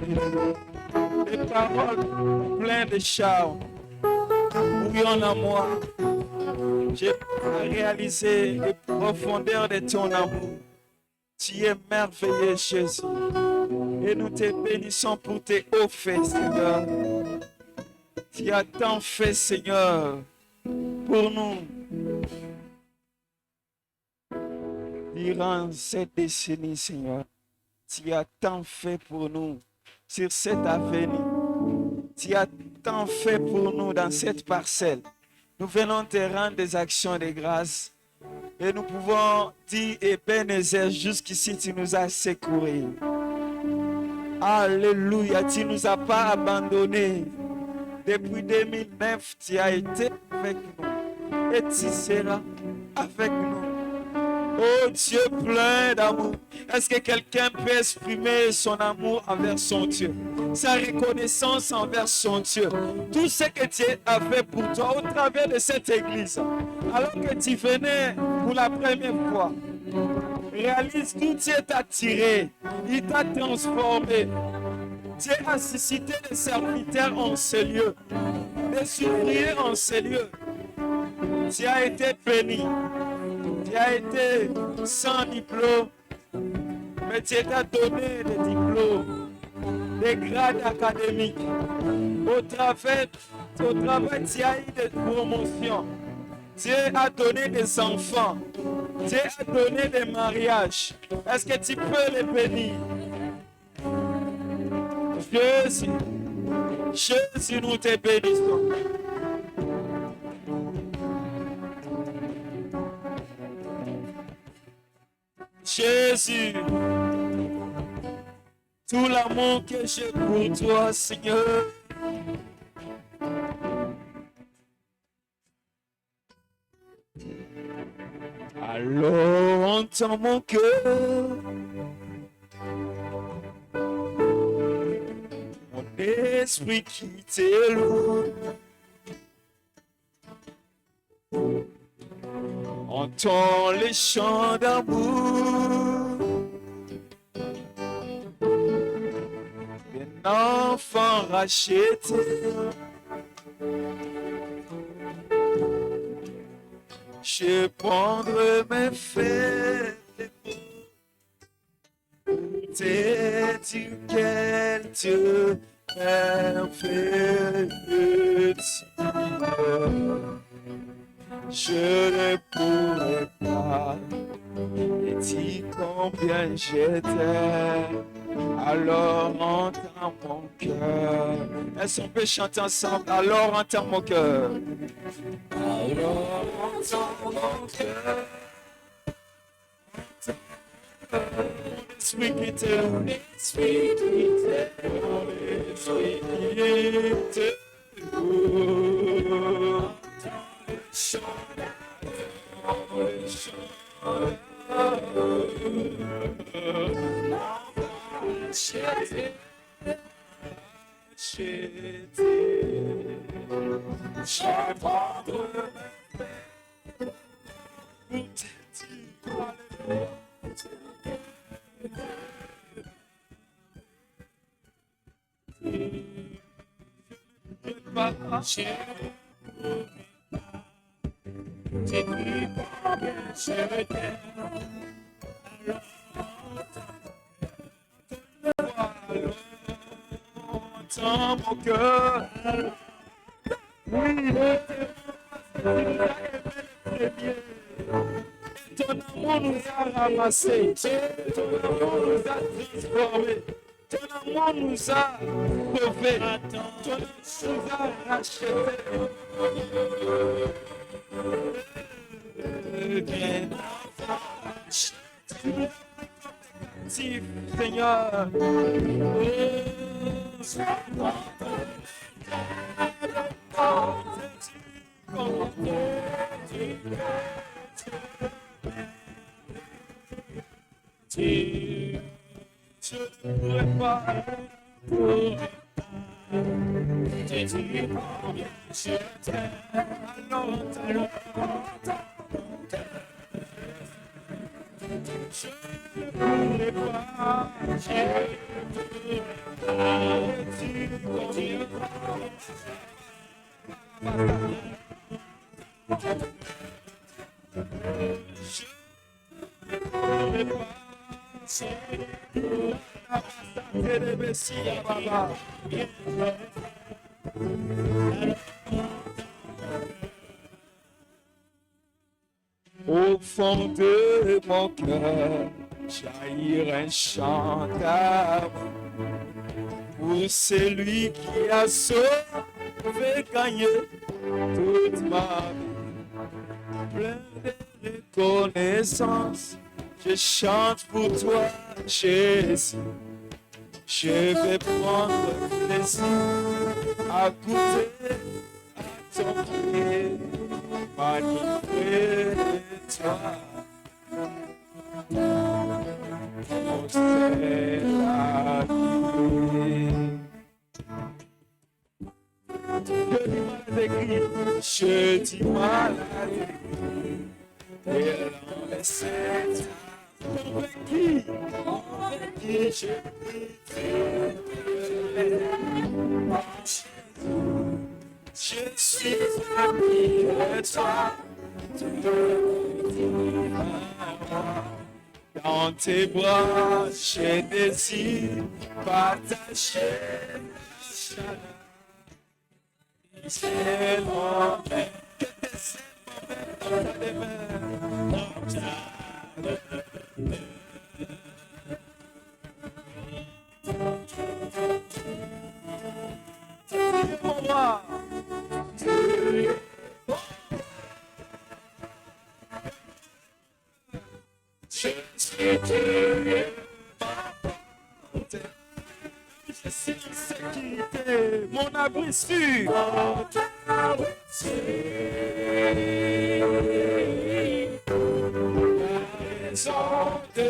Des paroles pleines de charme. Oui, en à moi. J'ai réalisé les profondeurs de ton amour. Tu es merveilleux, Jésus. Et nous te bénissons pour tes hauts faits, Seigneur. Tu as tant fait, Seigneur, pour nous. Durant cette décennie, Seigneur, tu as tant fait pour nous sur cette avenue. Tu as tant fait pour nous dans cette parcelle. Nous venons te rendre des actions de grâce. Et nous pouvons dire, Ebenezer, jusqu'ici tu nous as secourus. Alléluia, tu ne nous as pas abandonnés. Depuis 2009, tu as été avec nous. Et tu seras avec nous. Oh Dieu plein d'amour. Est-ce que quelqu'un peut exprimer son amour envers son Dieu? Sa reconnaissance envers son Dieu. Tout ce que Dieu a fait pour toi au travers de cette église. Alors que tu venais pour la première fois. Réalise d'où Dieu t'a tiré. Il t'a transformé. Dieu a suscité des serviteurs en ces lieux. Des ouvriers en ces lieux. Tu as été béni. Tu as été sans diplôme, mais Dieu t'a donné des diplômes, des grades académiques. Au travail, tu as eu des promotions. Dieu a donné des enfants. Dieu a donné des mariages. Est-ce que tu peux les bénir? Jésus, nous te bénissons. Jésus, tout l'amour que j'ai pour toi, Seigneur. Alors entends mon cœur, mon esprit qui t'éloue. Entends les chants d'amour d'un enfant racheté. Je prendrai mes faits pour te dire quel Dieu merveilleux. Je ne pourrais pas te dire combien je t'aime. Alors entends mon cœur. Est-ce qu'on peut chanter ensemble? Alors entends mon cœur. Alors entends mon cœur. Esprit qui t'aime. Esprit qui t'aime. Esprit qui t'aime. Entends mon cœur. Oui, ton amour nous a ramassés. Ton amour nous a transformés. Ton amour nous a sauvés. Ton amour nous a rachetés. Seigneur. Je ne pourrais pas te dire combien je t'aime. Alors, Au fond de mon cœur, jaillir un chant d'amour pour celui qui a sauvé, gagné toute ma vie. Plein de reconnaissance, je chante pour toi, Jésus. Je vais prendre plaisir à goûter à ton pied, magnifier toi. Oh, c'est la vie. Je dis mal à l'écrit, et l'on essaie convaincu, je suis ami de toi, dans tes bras, je désire partager la chaleur. C'est l'homme que tes ailes m'emmènent dans les mains. Je suis en sécurité, mon abri sûr. La raison de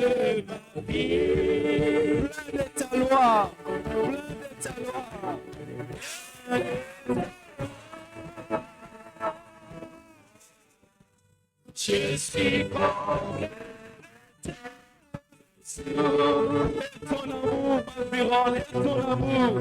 ma vie. Plein de ta loi, plein de ta loi. Je suis bon. Ton amour m'environne, ton amour.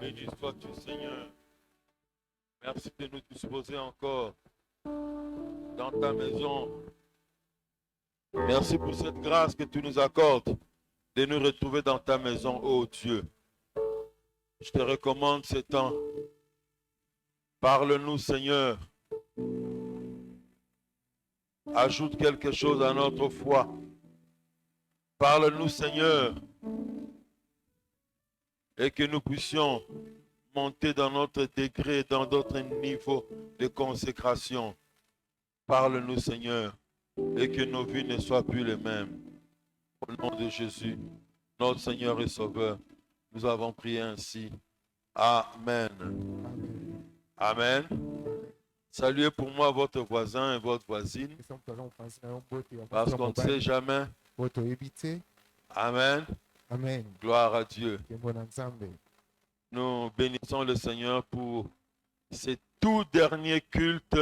Béni sois-tu, Seigneur. Merci de nous disposer encore dans ta maison. Merci pour cette grâce que tu nous accordes de nous retrouver dans ta maison, ô Dieu. Je te recommande ce temps. Parle-nous, Seigneur. Ajoute quelque chose à notre foi. Parle-nous, Seigneur. Et que nous puissions monter dans notre degré, dans notre niveau de consécration. Parle-nous, Seigneur, et que nos vies ne soient plus les mêmes. Au nom de Jésus, notre Seigneur et Sauveur, Nous avons prié ainsi. Amen. Amen. Saluez pour moi votre voisin et votre voisine, parce qu'on ne sait jamais. Amen. Amen. Gloire à Dieu. Nous bénissons le Seigneur pour ces tout derniers cultes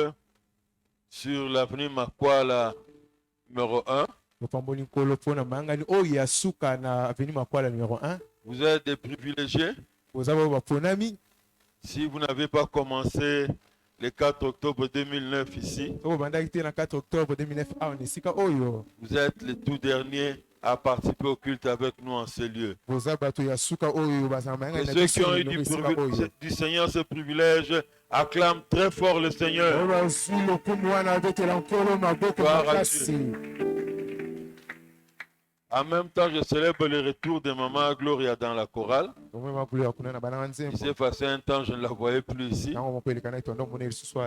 sur l'avenue Makwala numéro 1. Vous êtes des privilégiés. Si vous n'avez pas commencé le 4 octobre 2009 ici, vous êtes les tout derniers à participer au culte avec nous en ce lieu. Et ceux qui ont eu du Seigneur ce privilège acclament très fort le Seigneur. Gloire à Dieu. En même temps, je célèbre le retour de Maman Gloria dans la chorale. Il s'est passé un temps, je ne la voyais plus ici.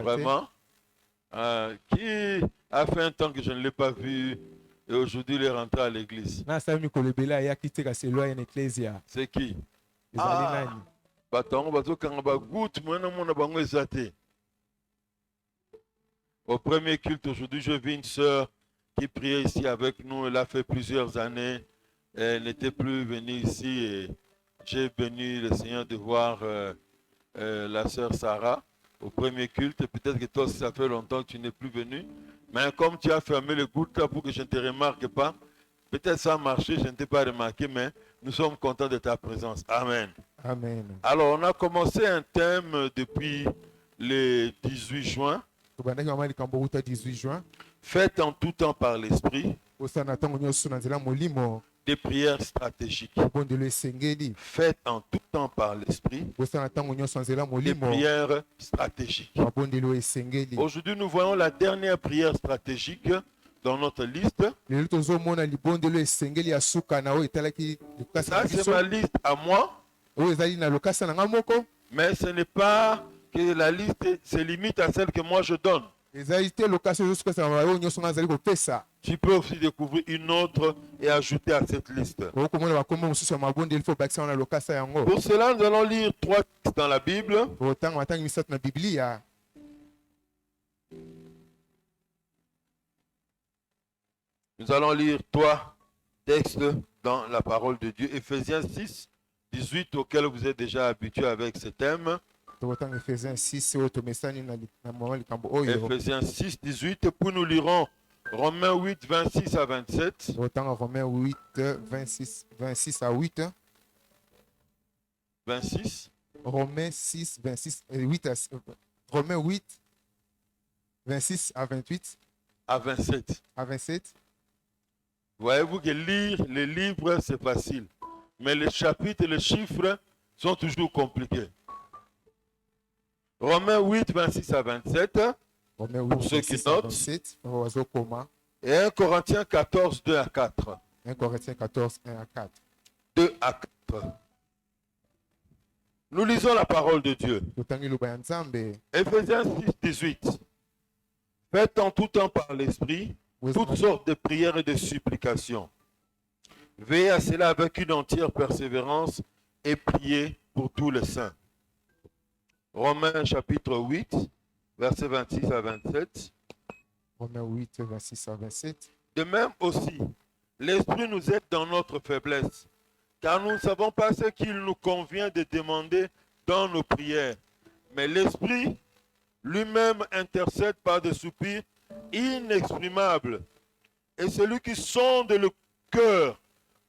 Vraiment. Qui a fait un temps que je ne l'ai pas vue et aujourd'hui il est rentré à l'église. C'est qui? Au premier culte aujourd'hui, je vis une sœur qui priait ici avec nous. Elle a fait plusieurs années. Elle n'était plus venue ici et j'ai béni le Seigneur de voir la sœur Sarah au premier culte. Peut-être que toi aussi, ça fait longtemps que tu n'es plus venu. Mais comme tu as fermé le culte là pour que je ne te remarque pas, peut-être ça a marché, je ne t'ai pas remarqué, mais nous sommes contents de ta présence. Amen. Amen. Alors, on a commencé un thème depuis le 18 juin. Faites en tout temps par l'esprit des prières stratégiques. Faites en tout temps par l'esprit des prières stratégiques. Aujourd'hui, nous voyons la dernière prière stratégique dans notre liste. Ça, c'est ma liste à moi. Mais ce n'est pas que la liste se limite à celle que moi je donne. Tu peux aussi découvrir une autre et ajouter à cette liste. Pour cela, nous allons lire 3 textes dans la Bible. Nous allons lire 3 textes dans la parole de Dieu. Ephésiens 6, 18, auquel vous êtes déjà habitué avec ce thème. Ephésiens 6, 18, puis nous lirons Romains 8, 26 à 27. Romains 8, 26 à 8. 26. Romains 6, 26, 8 Romains 8, 26 à 28. À 27. À 27. Voyez-vous que lire les livres, c'est facile. Mais les chapitres et les chiffres sont toujours compliqués. Romains 8, 26 à 27. Pour ceux qui notent. Et 1 Corinthiens 14, 2 à 4. 1 Corinthiens 14, 1 à 4. 2 à 4. Nous lisons la parole de Dieu. Ephésiens 6, 18. Faites en tout temps par l'esprit toutes sortes de prières et de supplications. Veillez à cela avec une entière persévérance et priez pour tous les saints. Romains chapitre 8, versets 26 à 27. Romains 8, 26 à 27. De même aussi, l'Esprit nous aide dans notre faiblesse, car nous ne savons pas ce qu'il nous convient de demander dans nos prières. Mais l'Esprit lui-même intercède par des soupirs inexprimables. Et celui qui sonde le cœur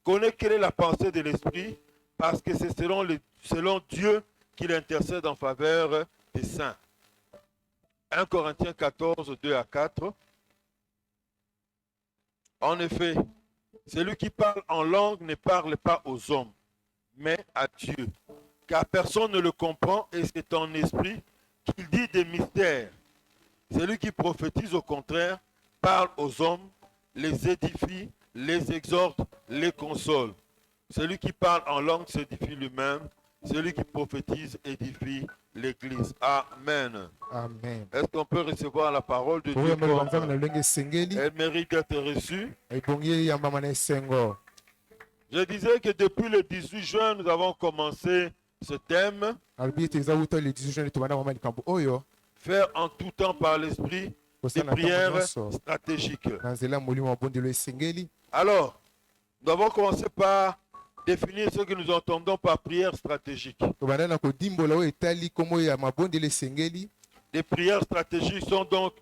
connaît quelle est la pensée de l'Esprit, parce que c'est selon Dieu qu'il intercède en faveur des saints. 1 Corinthiens 14, 2 à 4. En effet, celui qui parle en langue ne parle pas aux hommes, mais à Dieu, car personne ne le comprend et c'est en esprit qu'il dit des mystères. Celui qui prophétise au contraire parle aux hommes, les édifie, les exhorte, les console. Celui qui parle en langue s'édifie lui-même. Celui qui prophétise édifie l'Église. Amen. Amen. Est-ce qu'on peut recevoir la parole de Dieu comme elle mérite d'être reçue? Je disais que depuis le 18 juin, nous avons commencé ce thème, alobi ete eza wuta le 18 juin tobanda mama likambo oyo faire en tout temps par l'esprit des kosala na ntango prières nyonso stratégiques. na nzela ya molimo wa bondelo esengeli. Alors, nous avons commencé par définir ce que nous entendons par prière stratégique. tobanda na kodimbola oyo etali kombo ya mabondelo esengeli. Les prières stratégiques sont donc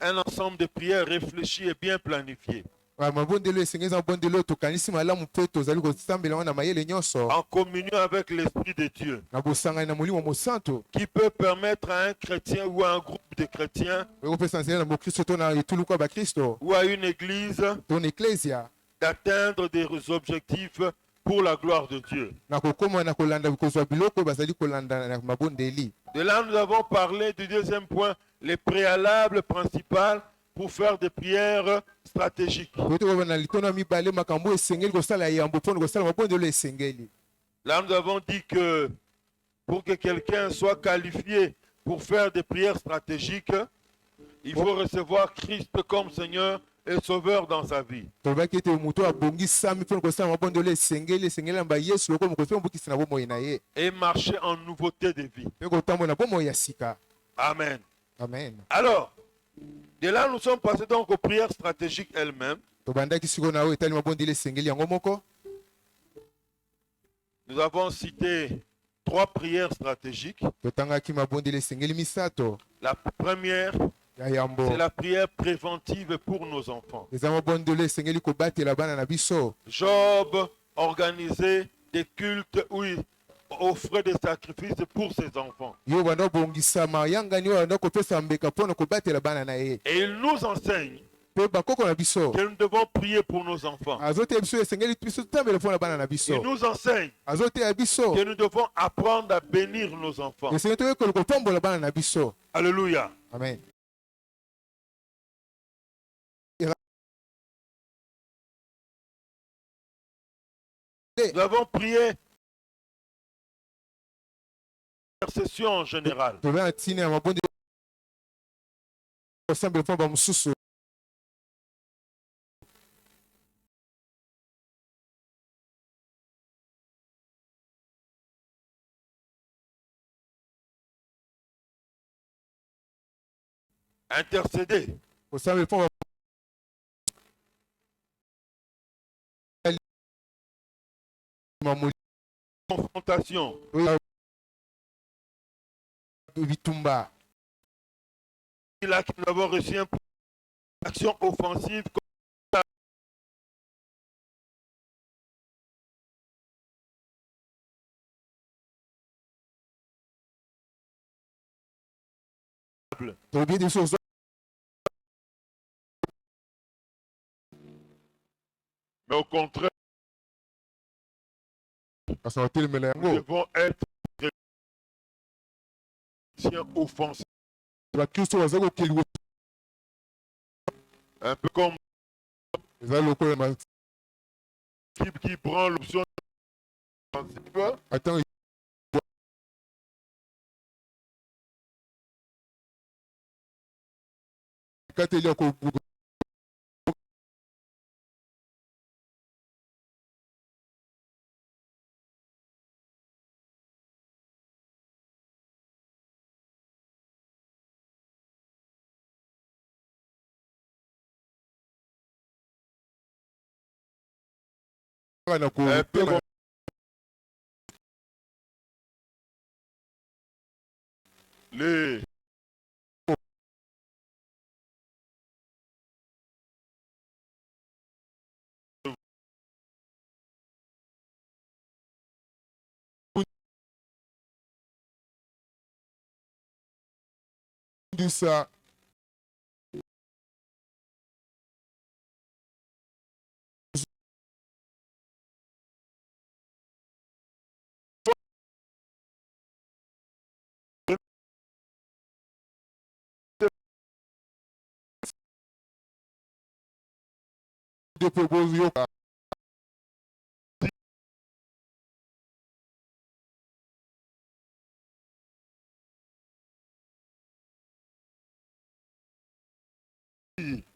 un ensemble de prières réfléchies et bien planifiées, mabondelo esengeli eza mabondelo oyo tokanisi malamu mpe tozali kosambela ngo na mayele nyonso en communion avec l'Esprit de Dieu, na bosangani na molimo mosantu qui peut permettre à un chrétien ou à un groupe de chrétiens ekopesa nzela na bokristo to na etuluku ya bakristo ou à une église to na eklesia d'atteindre des objectifs pour la gloire de Dieu. na kokoma na kolanda kozwa biloko oyo bazali kolanda na mabondeli. De là, nous avons parlé du deuxième point, les préalables principaux pour faire des prières stratégiques. kote koba na litono ya mibale makambo esengeli kosala yambo mpona kosala mabondelo esengeli. Là, nous avons dit que pour que quelqu'un soit qualifié pour faire des prières stratégiques, il faut recevoir Christ comme Seigneur et Sauveur dans sa vie. tolobaki ete moto abongisami mpona kosala mabondelo esengeli esengeli yamba yesu lokola mokonzi mpe mobukisi na bomoi na ye Et marcher en nouveauté de vie. mpe kotambola na bomoi ya sika. Amen. Amen. Alors, de là, nous sommes passés donc aux prières stratégiques elles-mêmes. tobandaki sikoyo na oyo etali mabondelo esengeli yango moko. Nous avons cité 3 prières stratégiques. totangaki mabondelo esengeli misato La première, ya yambo c'est la prière préventive pour nos enfants. eza mabondelo esengeli kobatela bana na biso. Job organisait des cultes où il offrait des sacrifices pour ses enfants. yo banda obongisa mayangani oyo banda kopesa mbeka mpona kobatela bana na ye Et il nous enseigne mpe bakoko na biso que nous devons prier pour nos enfants. azoteya biso esengeli biso tambela mpona bana na Il biso nous enseigne azoteya biso que nous devons apprendre à bénir nos enfants. esengeli toyekola kopambola bana na biso. Alléluia. Amen. Nous avons prié intercession en général. tobe na ntina ya mabondelo kosambela mpona bamosusu. Intercéder. kosambela mpona Confrontation. bitumba. Là, nous avons reçu une action offensive. tobi biso Mais au contraire, kasi batelemela nous yango devons être offensifs. bakristo baza kokeliwa Un peu comme eza lokola l'équipe qui prend l'option offensive. atan kateli ya na Un peu comme les kundisa depo boyoka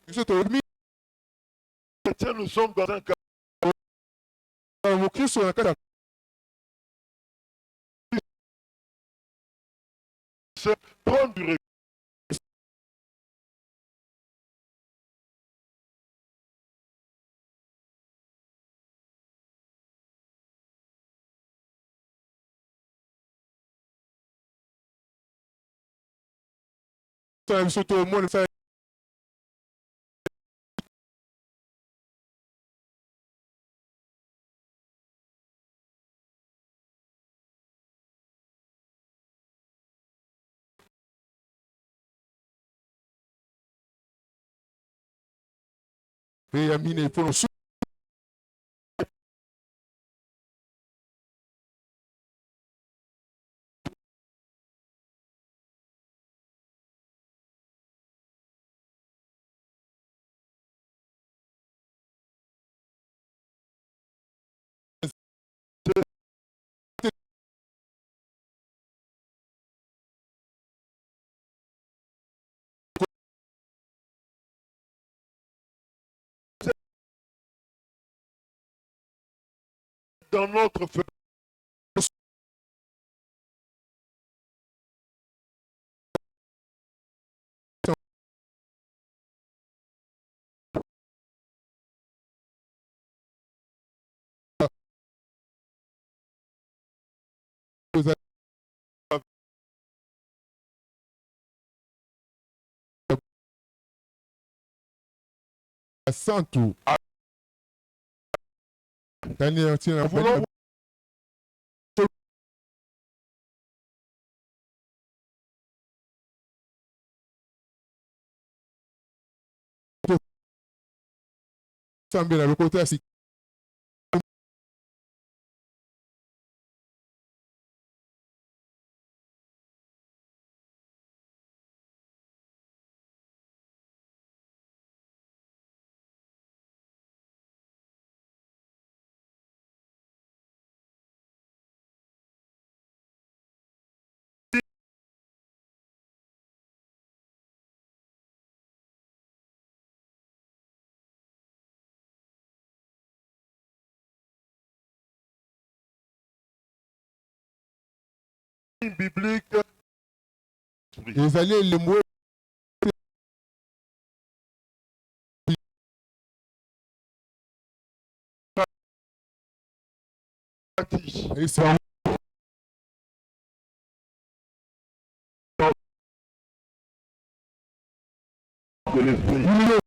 biso tomi chrétiens, nous sommes dans un cas mo Kristo na kati ya prendre du recul. na biso tomoni sa ya mine mpono Dans notre feu. santu tani tina Voulons sambe na lokota ya biblique. ezali elembo isa De l'esprit.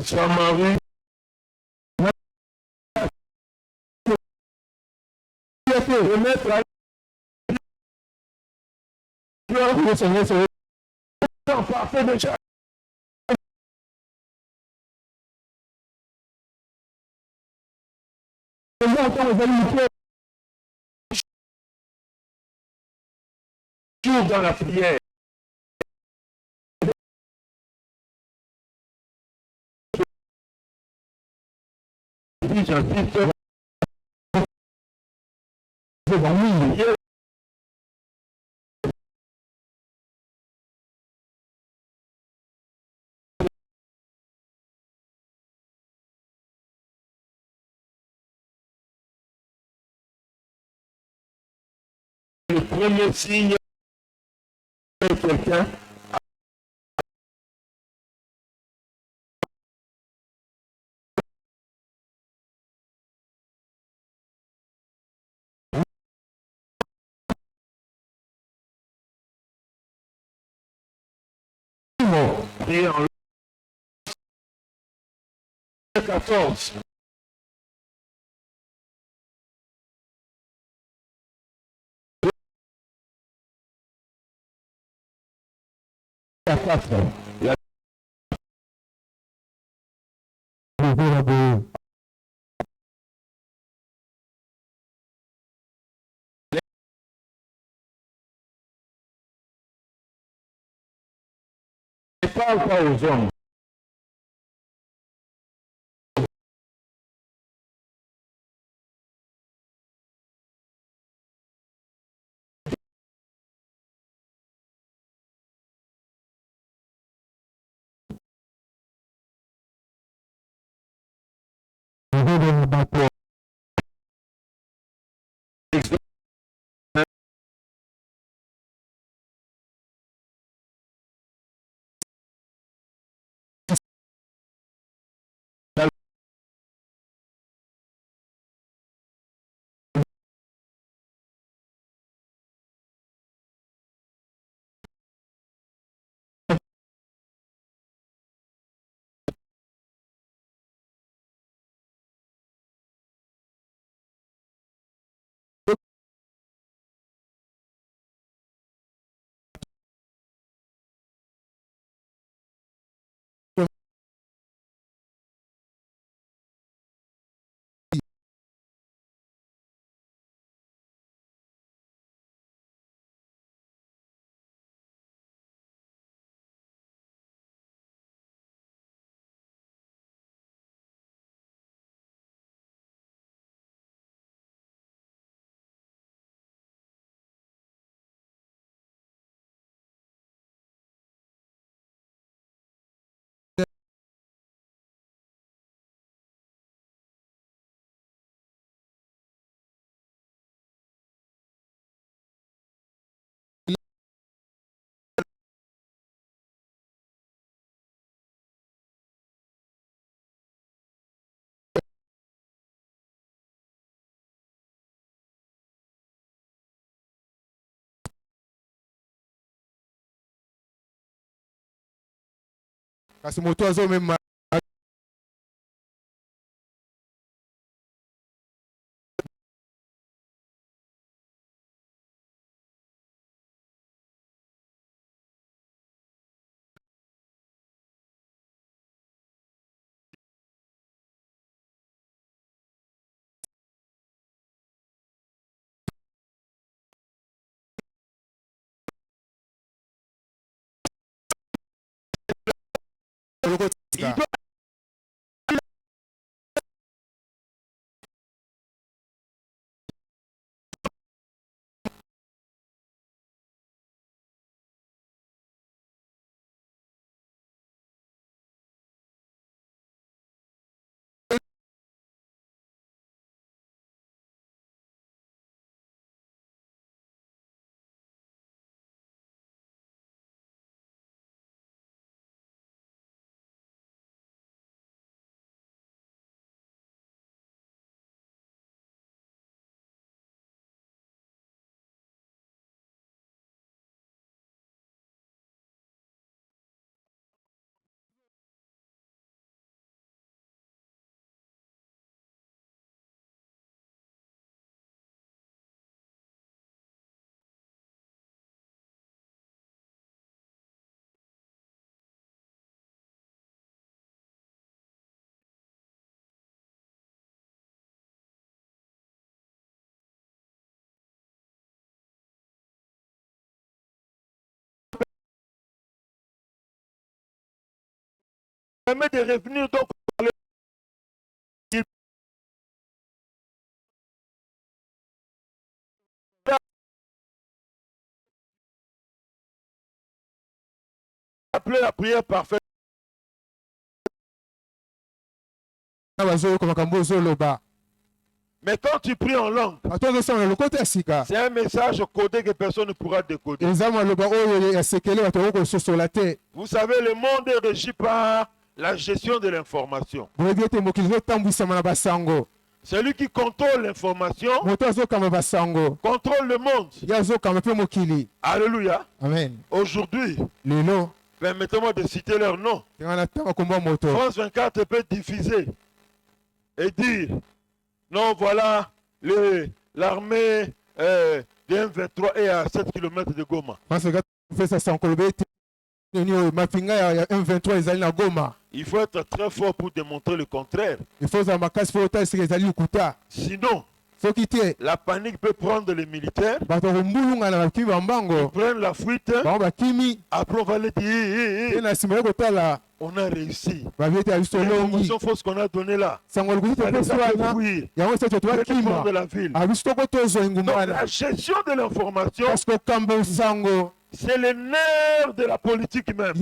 Samarie. Remettre à le Seigneur parfait déjà. Dans la prière. J'insiste. Le premier signe de quelqu'un. Et en 14. La ne parle pas aux hommes. kasi moto azomema Il doit permet de revenir donc appeler la prière parfaite. Mais quand tu pries en langue, c'est un message codé que personne ne pourra décoder. Vous savez, le monde est régi par la gestion de l'information. Celui qui contrôle l'information contrôle le monde. Alléluia. Amen. Aujourd'hui, permettez-moi de citer leur nom. France 24 peut diffuser et dire, non, voilà, l'armée de M23 est à 7 km de Goma. Il faut être très fort pour démontrer le contraire. Sinon, la panique peut prendre les militaires. Ils prennent la fuite. Après, on va les dire, on a réussi. L'information fausse qu'on a donnée là. Ça les a fait fuir. De la ville. Donc, la gestion de l'information, c'est le nerf de la politique même.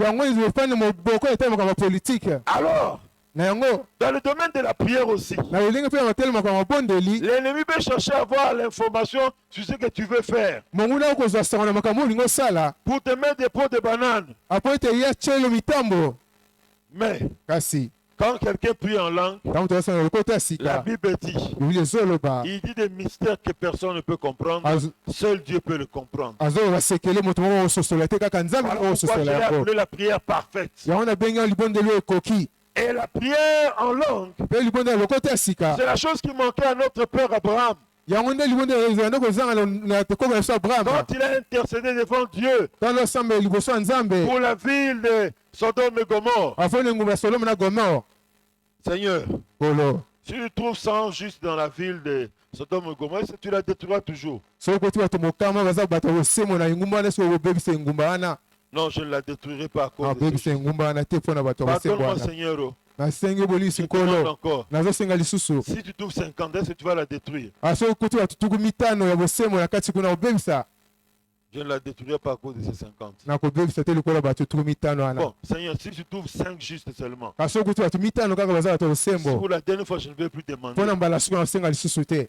Alors, na yango Dans le domaine de la prière aussi. na lolenge mpe ya matelemaka mabondeli L'ennemi peut chercher à avoir l'information sur ce que tu veux faire. monguna okozwa sango na makambo olingi osala Pour te mettre des pots de bananes. apo ete ye atyelo mitambo Mais kasi quand quelqu'un prie en langue, ntango moto asala lokota ya la sika Bible dit, bibili ezoloba il dit des mystères que personne ne peut comprendre. Seul Dieu peut le comprendre. azoloba sekele moto moko okososola te kaka nzambe Voilà moko pourquoi je okososola l'ai yango appelé la prière parfaite. yango nabengi yango libondeli oyo ekoki Et la prière en langue, mpe libondeli ya lokota ya sika c'est la chose qui manquait à notre père Abraham. yango nde libondeli ezala nde kozanga na tekoko na biso abraham Quand il a intercédé devant Dieu ntango osambela liboso ya nzambe pour la ville de Sodome et Gomorre. afoni engumba ya solome na gomor Seigneur, kolo si tu trouves sang juste dans la ville de Sodome et Gomorre, tu la détruiras toujours. soki okoti bato mokama baza bato bosemo na engumba wana soki obebisa engumba wana Non, je ne la détruirai pas à cause de abebisa ce. engumba wana te mpo na bato ya bosembo Pardonne-moi, wana Seigneur. Oh. nasengi bolisi Je te demande nkolo encore. nazosenga lisusu Si tu trouves 50, est-ce que tu vas la détruire? soki okuti bato tuku mitano ya bosembo na kati kuna obebisa Je ne la détruirai pas à cause de ces 50. nakobebisa te lokola bato tuku mitano wana Bon, Seigneur, si tu trouves 5 justes seulement, kasi soki okuti bato mitano kaka baza bato ya bosembo pour la dernière fois, je ne vais plus demander. mpo na mbala suku nakosenga lisusu te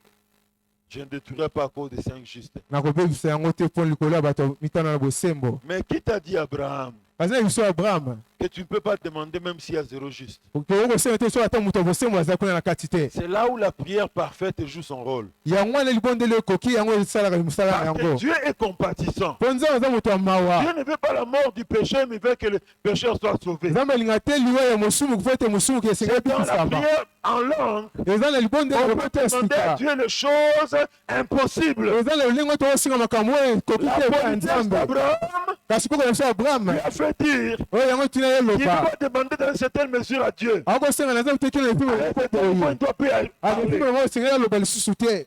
Je ne détruirai pas à cause des 5 justes. nakobebisa yango te mpo likolo ya bato mitano na bosembo Mais qui t'a dit, Abraham, kasi na biso ya abraham que tu ne peux pas demander même s'il y a 0 juste? okosenga te soki ata moto ya bosembo aza kuna na kati te C'est là où la prière parfaite joue son rôle. yango wana libondeli ekoki yango esalaka mosala na Parce que yango Dieu est compatissant. mpo nzambe aza moto ya mawa Dieu ne veut pas la mort du péché, mais il veut que le pécheur soit sauvé. nzambe alinga te liwa ya mosumu kufa ete mosumu ke esenga C'est dans la ebikisama prière en langue eza na libondeli on lokota peut ya demander à sika Dieu les choses impossibles. eza na lolingo oyo tokosinga makambo oyo ekoki La te epai ya politesse nzambe d'Abraham kasi koko na biso ya abraham lui a fait dire oyo yango tina ye qu'il eloba doit demander dans une certaine mesure à Dieu. akosenga na nzambe te kino À un certain moment, il doit plus alepi parler. mama osengeli aloba lisusu te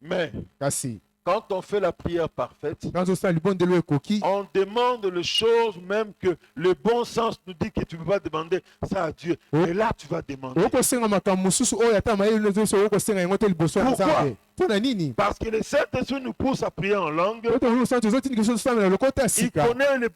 Mais kasi quand on fait la prière parfaite, ntango tozosala libondeli oyo ekoki on demande les choses même que le bon sens nous dit que tu ne peux pas demander ça à Dieu. Oh. Et là, tu vas demander. okosenga makambo mosusu oyo ata mayele nyonso okosenga yango te liboso ya Pourquoi? nzambe mpo na nini Parce que le Saint-Esprit nous pousse à prier en langue. po toza tozotindika biso tosambela lokota ya Il sika connaît les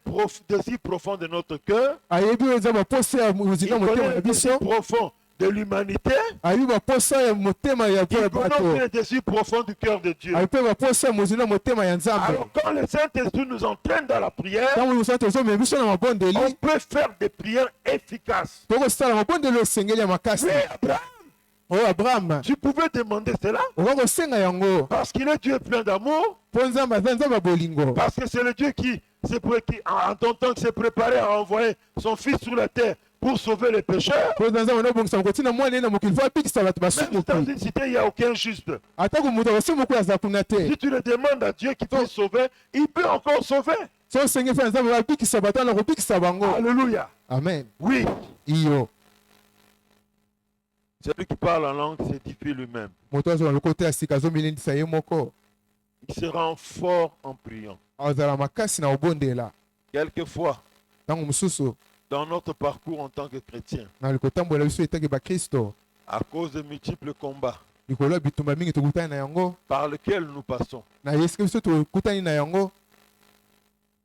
désirs profonds de notre cœur. ayebi oyo eza baposa ya Il mozinga motema connaît na les biso désirs profonds de l'humanité. ayebi baposa ya motema ya mpo Il ya connaît bato aussi les désirs profonds du cœur de Dieu. ayebi mpe baposa ya mozinga motema ya nzambe Alors quand le Saint-Esprit nous entraîne dans la prière, ntango mosusu tozomema biso na mabondeli on peut faire des prières efficaces. tokosala mabondeli oyo esengeli ya makasi Oui, Abraham, oyo abraham tu pouvais demander cela okoki kosenga yango parce qu'il est Dieu plein d'amour, mpo nzambe aza nzambe ya bolingo parce que c'est le Dieu qui, en ton temps, s'est préparé à envoyer son Fils sur la terre pour sauver les pécheurs. mpo eza nzambe nabongisa kotina mwana ye na mokili fo abikisa bato Même si dans basumoki une cité, il n'y a aucun juste. atako moto akosemoki aza kuna te Si tu le demandes à Dieu qui peut sauver, il peut encore sauver. so osenge mpe ya nzambe babikisa bato wana kobikisa bango Alléluia. amen Oui, iyo celui qui parle en langue s'édifie lui-même. moto azala lokota ya sika azomilendisa ye moko Il se rend fort en priant. azala makasi na kobondela Quelquefois, ntango mosusu dans notre parcours en tant que chrétien, na kotambola biso etangi bakristo à cause de multiples combats likolo ya bitumba mingi tokutani na yango par lesquels nous passons, na esika biso tokutani na yango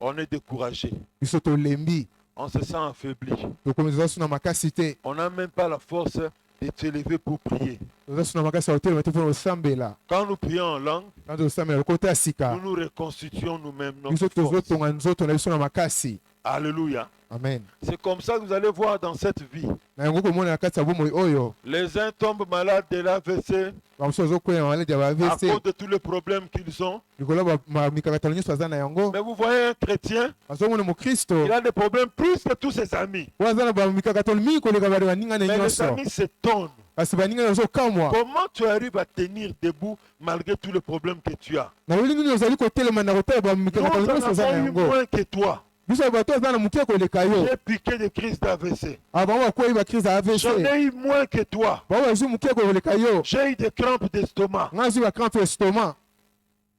on est découragé, biso tolembi on se sent affaibli. tokomi toza so na makasi te On n'a même pas la force de s'élever pour prier. toza so na makasi ya kotelema te mpona kosambela Quand nous prions en langue, ntango tozosambela lokota ya sika nous nous reconstituons nous-mêmes biso notre force. tozotonga nzoto na biso na makasi Alléluia. amen C'est comme ça que vous allez voir dans cette vie. na yango komona na kati ya bomoi oyo Les uns tombent malades de l'AVC bamosusu bazokwea maladi ya à bavc cause de tous les problèmes qu'ils ont. likolo ya mikakatano nyonso aza na yango Mais vous voyez un chrétien, azomona mokristo il a des problèmes plus que tous ses amis. oyo aza na bamikakatano mingi koleka bale baningane Mais les nyonso amis s'étonnent. kasi baningane bazokamwa Comment tu arrives à tenir debout malgré tous les problèmes que tu as? na lolingi nini ozali kotelema na kotala Nous bamikakatano en nyonso aza na avons eu yango moins que toi. biso bato aza na moke koleka yo J'ai piqué des crises d'AVC. bango bakwei bakrise ya avc J'en ai eu moins que toi. bango bazwi moke koleka yo J'ai eu des crampes d'estomac. nga azwi bacrampe ya stoma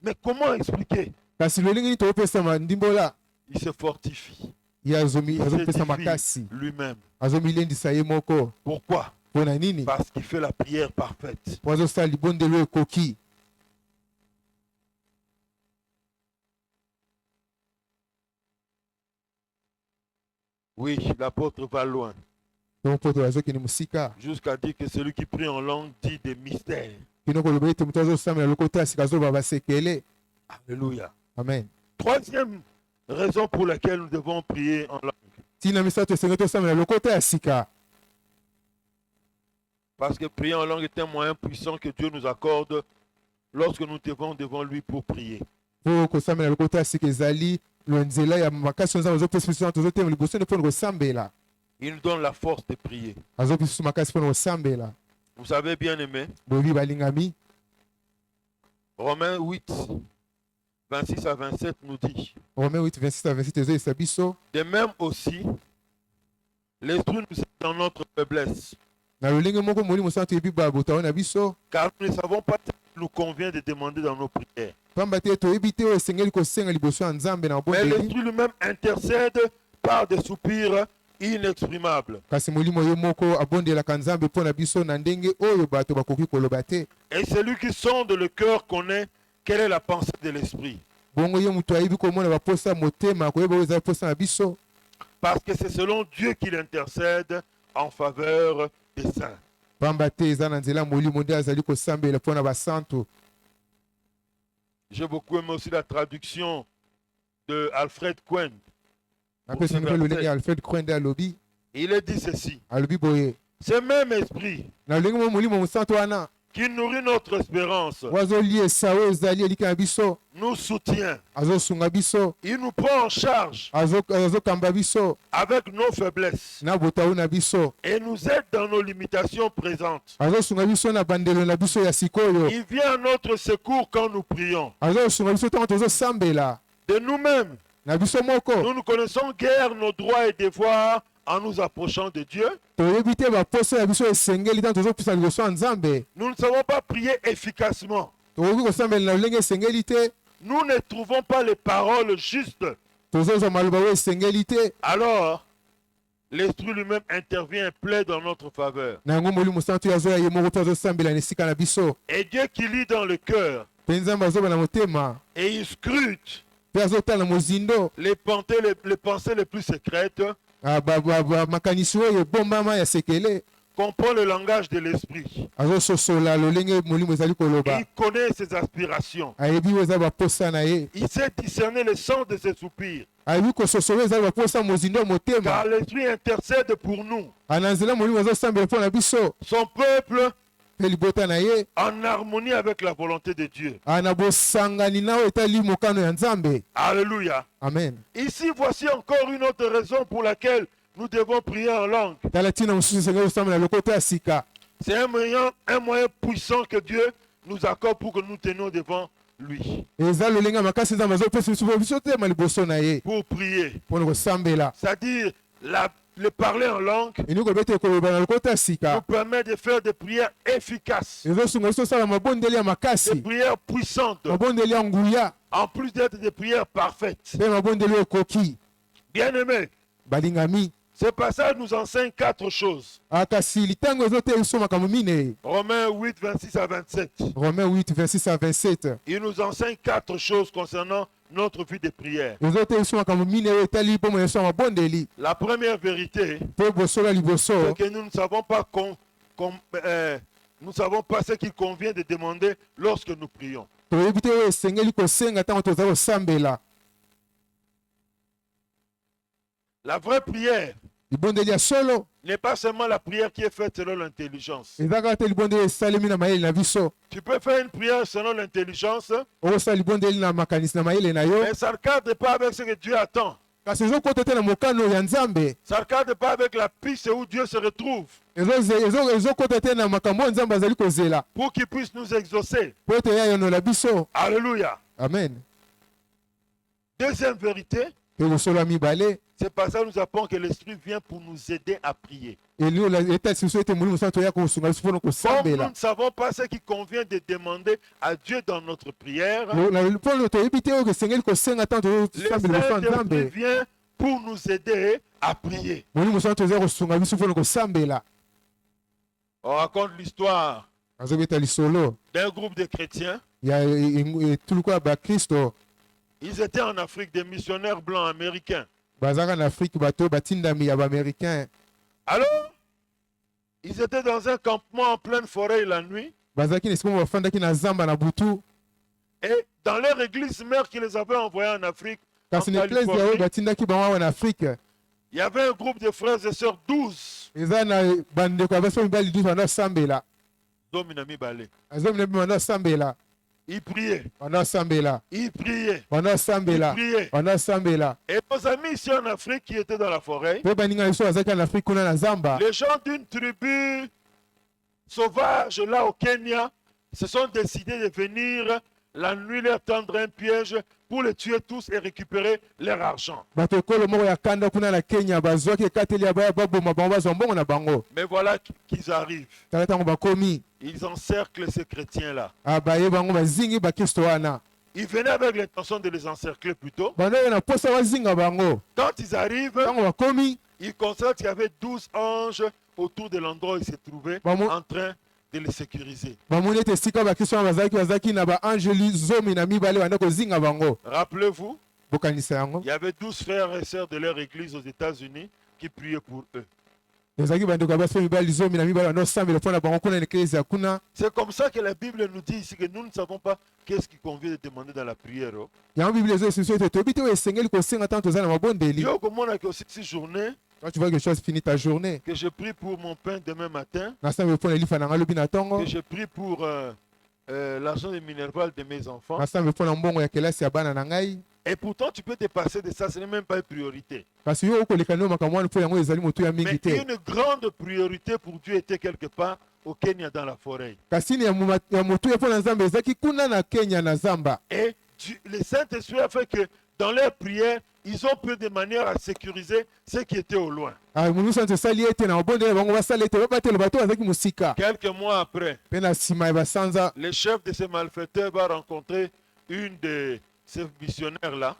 Mais comment expliquer? kasi lolingi nini tokopesa ndimbola Il se fortifie. ye Il azopesa s'édifie makasi lui-même. azomilendisa ye moko Pourquoi? mpo na nini Parce qu'il fait la prière parfaite. po azosala libondelo ekoki Oui, l'apôtre va loin. to poto bazokende mosika jusqu'à dire que celui qui prie en langue dit des mystères. kino koloba ete moto azosambela lokota ya sika azoloba basekele. Alléluia. Amen. Troisième raison pour laquelle nous devons prier en langue. Tina misato esengeli tosambela lokota ya sika Parce que prier en langue est un moyen puissant que Dieu nous accorde lorsque nous devons devant lui pour prier. po kosambela lokota ya sika ezali nzela ya makasi nzambe azopesa biso tozotema liboso nde mpona kosambela Il nous donne la force de prier. azopesa biso makasi mpona kosambela. Vous savez, bien aimé, boyebi balingami Romains 8, 26 à 27 nous dit, Romains 8 26 à 27 ezoyesa biso de même aussi, l'Esprit nous aide dans notre faiblesse, na lolenge moko molimo sana toyebi babotao na biso car nous ne savons pas ce qu'il nous convient de demander dans nos prières. pamba te toyebi te oyo esengeli kosenga liboso ya nzambe na Mais mabondeli l'Esprit lui-même intercède par des soupirs inexprimables. kasi molimo ye moko abondelaka nzambe mpo na biso na ndenge oyo bato bakoki koloba te. Et celui qui sonde le cœur connaît quelle est la pensée de l'Esprit. Bongo ye moto ayebi komona baposa motema koyeba oyo ezali posa na biso Parce que c'est selon Dieu qu'il intercède en faveur des saints. pamba te eza na nzela molimo nde azali kosambela mpo na basantu. J'ai beaucoup aimé aussi la traduction de Alfred Cohen. apesi mpe lolenge ya Alfred Cohen nde alobi Il est dit ceci. alobi boye Ce même esprit na lolenge mo molimo mosantu wana qui nourrit notre espérance oyo azoliesa oyo ezali elika na biso nous soutient. azosunga biso Il nous prend en charge azokamba biso avec nos faiblesses na botau na biso et nous aide dans nos limitations présentes. azosunga biso na bandelo na biso ya sikoyo Il vient à notre secours quand nous prions. azosunga biso ntango tozosambela De nous-mêmes, na biso moko nous ne connaissons guère nos droits et devoirs en nous approchant de Dieu. toyebi te baposo ya biso esengeli ntango tozopesa liboso ya nzambe Nous ne savons pas prier efficacement. tokoki kosambela na lolenge esengeli te Nous ne trouvons pas les paroles justes. tozozwa maloba oyo esengeli te Alors, l'Esprit lui-même intervient et plaide en notre faveur. na yango molimo santu oyo azoya ye moko mpe azosambela na esika na biso Et Dieu qui lit dans le cœur mpe nzambe azoba na motema et il scrute mpe azotala mozindo les pensées les plus secrètes, makanisi oyo ebombama ya sekele comprend le langage de l'Esprit. azososola lolenge molimo ezali koloba Il connaît ses aspirations. ayebi oyo eza baposa na ye Il sait discerner le sens de ses soupirs. ayebi kososola oyo ezali baposa mozindo ya motema Car l'Esprit intercède pour nous. na nzela molimo azosambela mpo na biso Son peuple mpe libota na ye en harmonie avec la volonté de Dieu. na bosangani na oyo etali mokano ya nzambe. Alléluia. Amen. Ici, voici encore une autre raison pour laquelle nous devons prier en langue. tala ntina mosusu esengeli kosambela lokota ya sika C'est un moyen puissant que Dieu nous accorde pour que nous tenions devant lui. eza lolenge ya makasi nzambe azopesa biso tema liboso na ye Pour prier. mpona kosambela C'est-à-dire, le parler en langue elingi koloba ete koloba na lokota ya nous sika permet de faire des prières efficaces, ezosunga biso osala mabondeli ya des makasi prières puissantes, mabondeli ya nguya en plus d'être des prières parfaites. mpe mabondeli oyo ekoki Bien-aimés, balingami ce passage nous enseigne 4 choses. kasi litango ezoteya biso makambo minei. Romains 8, 26 à 27. Romains 8 26 à 27 Il nous enseigne 4 choses concernant notre vie de prière. ezoteya biso makambo minei oyo etali mpo moyeso ya mabondeli La première vérité, mpo bosola liboso c'est que nous ne savons pas nous ne savons pas ce qu'il convient de demander lorsque nous prions. toyebi te oyo esengeli kosenga ntango toza kosambela. La vraie prière libondeli ya solo n'est pas seulement la prière qui est faite selon l'intelligence. eza kaka te libondeli oyo esalemi na mayele na biso. Tu peux faire une prière selon l'intelligence, okosala libondeli na makanisi na mayele na yo mais ça ne cadre pas avec ce que Dieu attend. kasi ezokota te na mokano ya nzambe. Ça ne cadre pas avec la piste où Dieu se retrouve ezokota te na makambo oyo nzambe azali kozela pour qu'il puisse nous exaucer. mpo ete ya yonola biso. Alléluia. Amen. Deuxième vérité, mpe bosolo ya mibale c'est par ça que nous apprenons que l'Esprit vient pour nous aider à prier. etalisi biso ete molimo santu oya kosunga biso mpona Comme nous kosambela. ne savons pas ce qu'il convient de demander à Dieu dans notre prière, mpo toyebi te oyo esengeli kosenga ntango le tozosambela liboso ya Saint-Esprit nzambe. vient pour nous aider à prier. molimo santu eza kosunga biso mpona kosambela. On raconte l'histoire azobeta lisolo d'un groupe de chrétiens. ya etuluku ya bakristo Ils étaient en Afrique, des missionnaires blancs américains. bazaka na afrike bato batindami ya baaméricain. Alors, Ils étaient dans un campement en pleine forêt la nuit. bazalaki na esika moko bafandaki na zamba na butu, Et dans leur église mère qui les avait envoyés en Afrique, en kasi na eklese yaoyo Californie, batindaki bango awa na Afrique, il y avait un groupe de frères et sœurs 12. eza na bandeko ya basi mibali 12 banda osambela, Dominami Balé. azomi na bino banda osambela, Ils priaient, banda osambela, ils priaient, banda ils osambela, priaient. banda osambela. Et nos amis ici en Afrique qui étaient dans la forêt, Mpe baninga na biso bazalaki na Afrique kuna na zamba, les gens d'une tribu sauvage là au Kenya se sont décidés de venir la nuit leur tendre un piège pour les tuer tous et récupérer leur argent. bato ekolo moko ya kanda kuna na Kenya bazwaki ekateli ya baya baboma bango bazwa mbongo na bango. Mais voilà qu'ils arrivent. Tala ntango bakomi, Ils encerclent ces chrétiens-là. baye bango bazingi bakristo wana, Ils venaient avec l'intention de les encercler plutôt. banda oyo na posa bazinga bango. Quand ils arrivent, Ntango bakomi, ils constatent qu'il y avait 12 anges autour de l'endroit où ils se trouvaient Maman. en train de les sécuriser. bamoni ete esika bakristo wana bazalaki na baangeli 12 banda kozinga bango. Rappelez-vous, Bokanisa yango, il y avait 12 frères et sœurs de leur église aux États-Unis qui priaient pour eux. ezalaki bandeko ya basi mibali 12 banda osambela mpo na bango kuna na eklese ya kuna. C'est comme ça que la Bible nous dit ici que nous ne savons pas qu'est-ce qu'il convient de demander dans la prière. Oh. Yango Bible ezoyesu ete toyebi te oyo esengeli kosenga ntango toza na mabondeli. Yo, comment on a aussi cette journée Quand tu vois que chose finit ta journée, que je prie pour mon pain demain matin, nasambela mpo na lifa na ngai lobi na ntongo, que je prie pour l'argent de minéral de mes enfants. nasambela mpo na mbongo ya kelasi ya bana na ngai. Et pourtant, tu peux te passer de ça, ce n'est même pas une priorité. Kasi yo okoleka nio makambo wana mpo yango ezali motu ya mingi Mais te. une grande priorité pour Dieu était quelque part au Kenya dans la forêt. Kasi ni ya motu ya mpo na nzambe ezalaki kuna na Kenya na zamba. Et le Saint-Esprit a fait que dans leur prière, ils ont pris de manière à sécuriser ceux qui étaient au loin. Mungu santo esali ete na mabondeli bango basala ete babatela bato bazalaki mosika. Quelques mois après, Mpe na nsima ya basanza, le chef de ces malfaiteurs va rencontrer une de ces missionnaires-là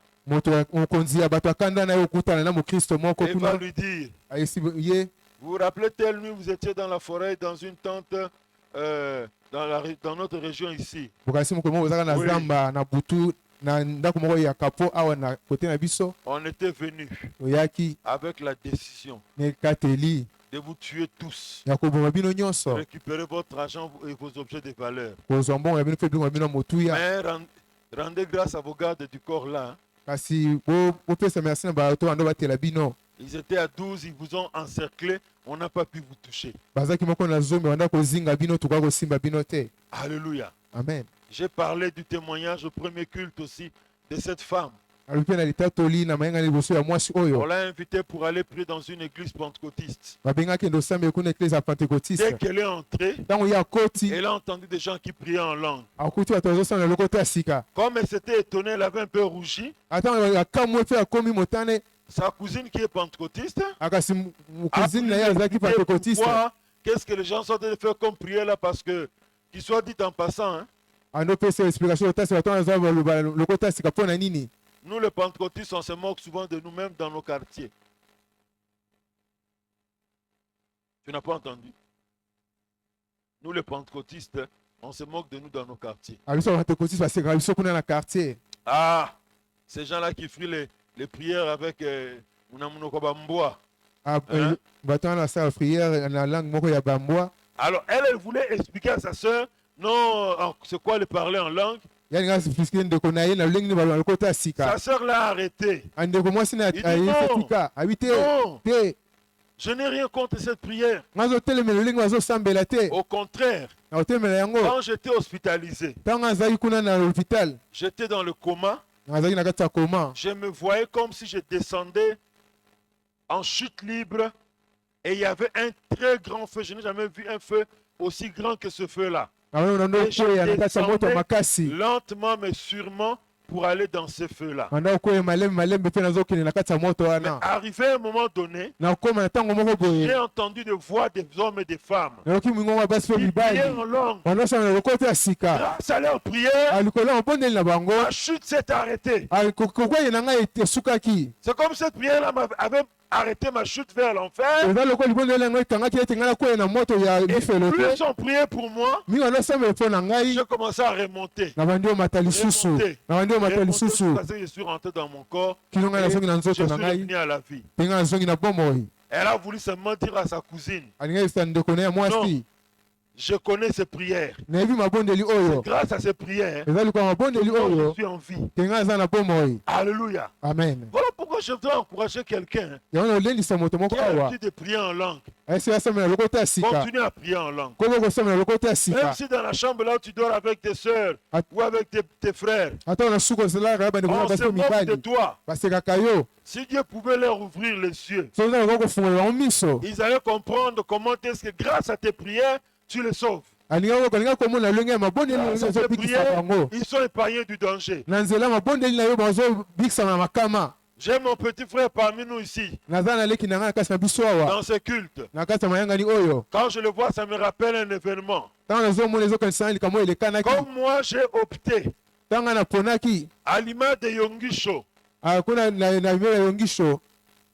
mokonzi ya bato akanda na ye okutana na mokristo moko et va kuna, lui dire, ayesi ye, vous vous rappelez telle nuit, vous étiez dans la forêt, dans une tente, dans notre région ici. bokanisi mokolo moko ozalaka na Oui. zamba na butu na ndako moko ya kapo awa na kote na biso, On était venus oyaki avec la décision na ekateli de vous tuer tous, ya koboma bino nyonso, récupérer votre argent et vos objets de valeur. kozwa mbongo ya bino mpe biloko na bino motuya. Mais rendez grâce à vos gardes du corps là. Kasi bopesa merci na bato bando batela bino, Ils étaient à 12, ils vous ont encerclé, on n'a pas pu vous toucher. bazalaki moko na zomi banda kozinga bino tukoka kosimba bino te. Alléluia. Amen. J'ai parlé du témoignage au premier culte aussi de cette femme. alobi mpe na litatoli na mayenga na liboso ya mwasi On oyo l'a invitée pour aller prier dans une église pentecôtiste. babengaki ende osambela kuna eklese ya Dès pentekotiste. qu'elle est entrée, Ntango ye akoti elle a entendu des gens qui priaient en langue. akuti bato bazosambela loko te ya sika, Comme elle s'était étonnée, elle avait un peu rougi. atango akamwe mpe akomi motane, Sa cousine qui est pentecôtiste akasi a mokuzini na ye voulu azalaki expliquer pentekotiste. pourquoi, qu'est-ce que les gens sont en train de faire comme prière là, parce que, qu'il soit dit en passant, hein, andopesa explication otasi bato wana aza baloba loko te ya sika mpo na nini. nous les pentecôtistes, on se moque souvent de nous-mêmes dans nos quartiers. Tu n'as pas entendu? Nous les pentecôtistes, on se moque de nous dans nos quartiers. abiso bapentekotiste basekaka biso kuna na quartier. Ah, ces gens-là qui font les prières avec Munamunoko Bamboa. Hein? Bato wana basala priere na langue moko ya bambwa. Alors, elle voulait expliquer à sa sœur, non, c'est quoi le parler en langue. Yani nga expliquer ndeko na ye na lolenge nini baloba loko te ya Sa sika. sœur l'a arrêté. Andeko mwasi na Il dit ayebisa non. tika abi te Non, te je n'ai rien contre cette prière. nga azotelemela lolenge bazosambela te, Au contraire, na kotelemela yango. quand j'étais hospitalisé, Ntango azalaki kuna na l'hôpital, j'étais dans le coma, azalaki na kati ya koma, je me voyais comme si je descendais en chute libre et il y avait un très grand feu. Je n'ai jamais vu un feu aussi grand que ce feu-là. na ndo koya na kati ya moto makasi, Lentement mais sûrement pour aller dans ce feu-là. manda koya malembe mpe nazokende na kati ya moto Mais wana. arrivé à un moment donné, Na koma na ntango moko boye, j'ai entendu des voix des hommes et des femmes nayoki mingongo ya basi mpe qui mibali priaient en langue. bandosambela loko te ya sika. Grâce à leur prière, Alikolo ya mabondeli na bango, la chute s'est arrêtée. kokweye na ngai esukaki. C'est comme cette prière-là avait arrêté ma chute vers l'enfer. eza lokola libondeli na ngai ekangaki ete ngai nakweye na moto ya Et lifelo te. plus on priait pour moi, Mingi bandosambela mpo na ngai, j'ai commencé à remonter. na bandi omata lisusu, na bandi omata Remonter lisusu, parce que je suis rentré dans mon corps. kino ngai nazongi na Et nzoto je na suis ngai, revenu à la vie. mpe ngai nazongi na bomoi. Elle a voulu seulement dire à sa cousine, alingi ayebisa ndeko na ye mwasi je connais ces prières. nayebi mabondeli oyo Grâce à ces prières, eza likolo mabondeli moi, je oyo suis en vie. ke ngai aza na bomoi. Alléluia. Amen. Voilà pourquoi je voudrais encourager quelqu'un yango na olendisa moto moko qui a awa l'habitude de prier en langue. esi asambela lokota ya sika Continue à prier en langue. kobo kosambela lokota ya Même sika si dans la chambre là où tu dors avec tes soeurs ou avec tes frères, ata na suku ozelaka ya bandeko na on se basi moque de mibali toi. basekaka yo Si Dieu pouvait leur ouvrir les yeux, soki oza koka kofungolela bango miso ils allaient comprendre comment est-ce que grâce à tes prières, tu les sauves. alinga komona lolenge ya mabondeli Grâce oyo à tes ezobikisaka prières, bango ils sont épargnés du danger. na nzela mabondeli na yo bazobikisama na makama. J'ai mon petit frère parmi nous ici, naza naleki na ngai na kasi na biso awa dans ce culte. na kati ya mayangani oyo Quand je le vois, ça me rappelle un événement. ntango nazomona ezokanisa ngai likambo oyo elekanaki Comme moi, j'ai opté, ntango ngai naponaki à l'image de Yongisho, kuna na mimela ya yongisho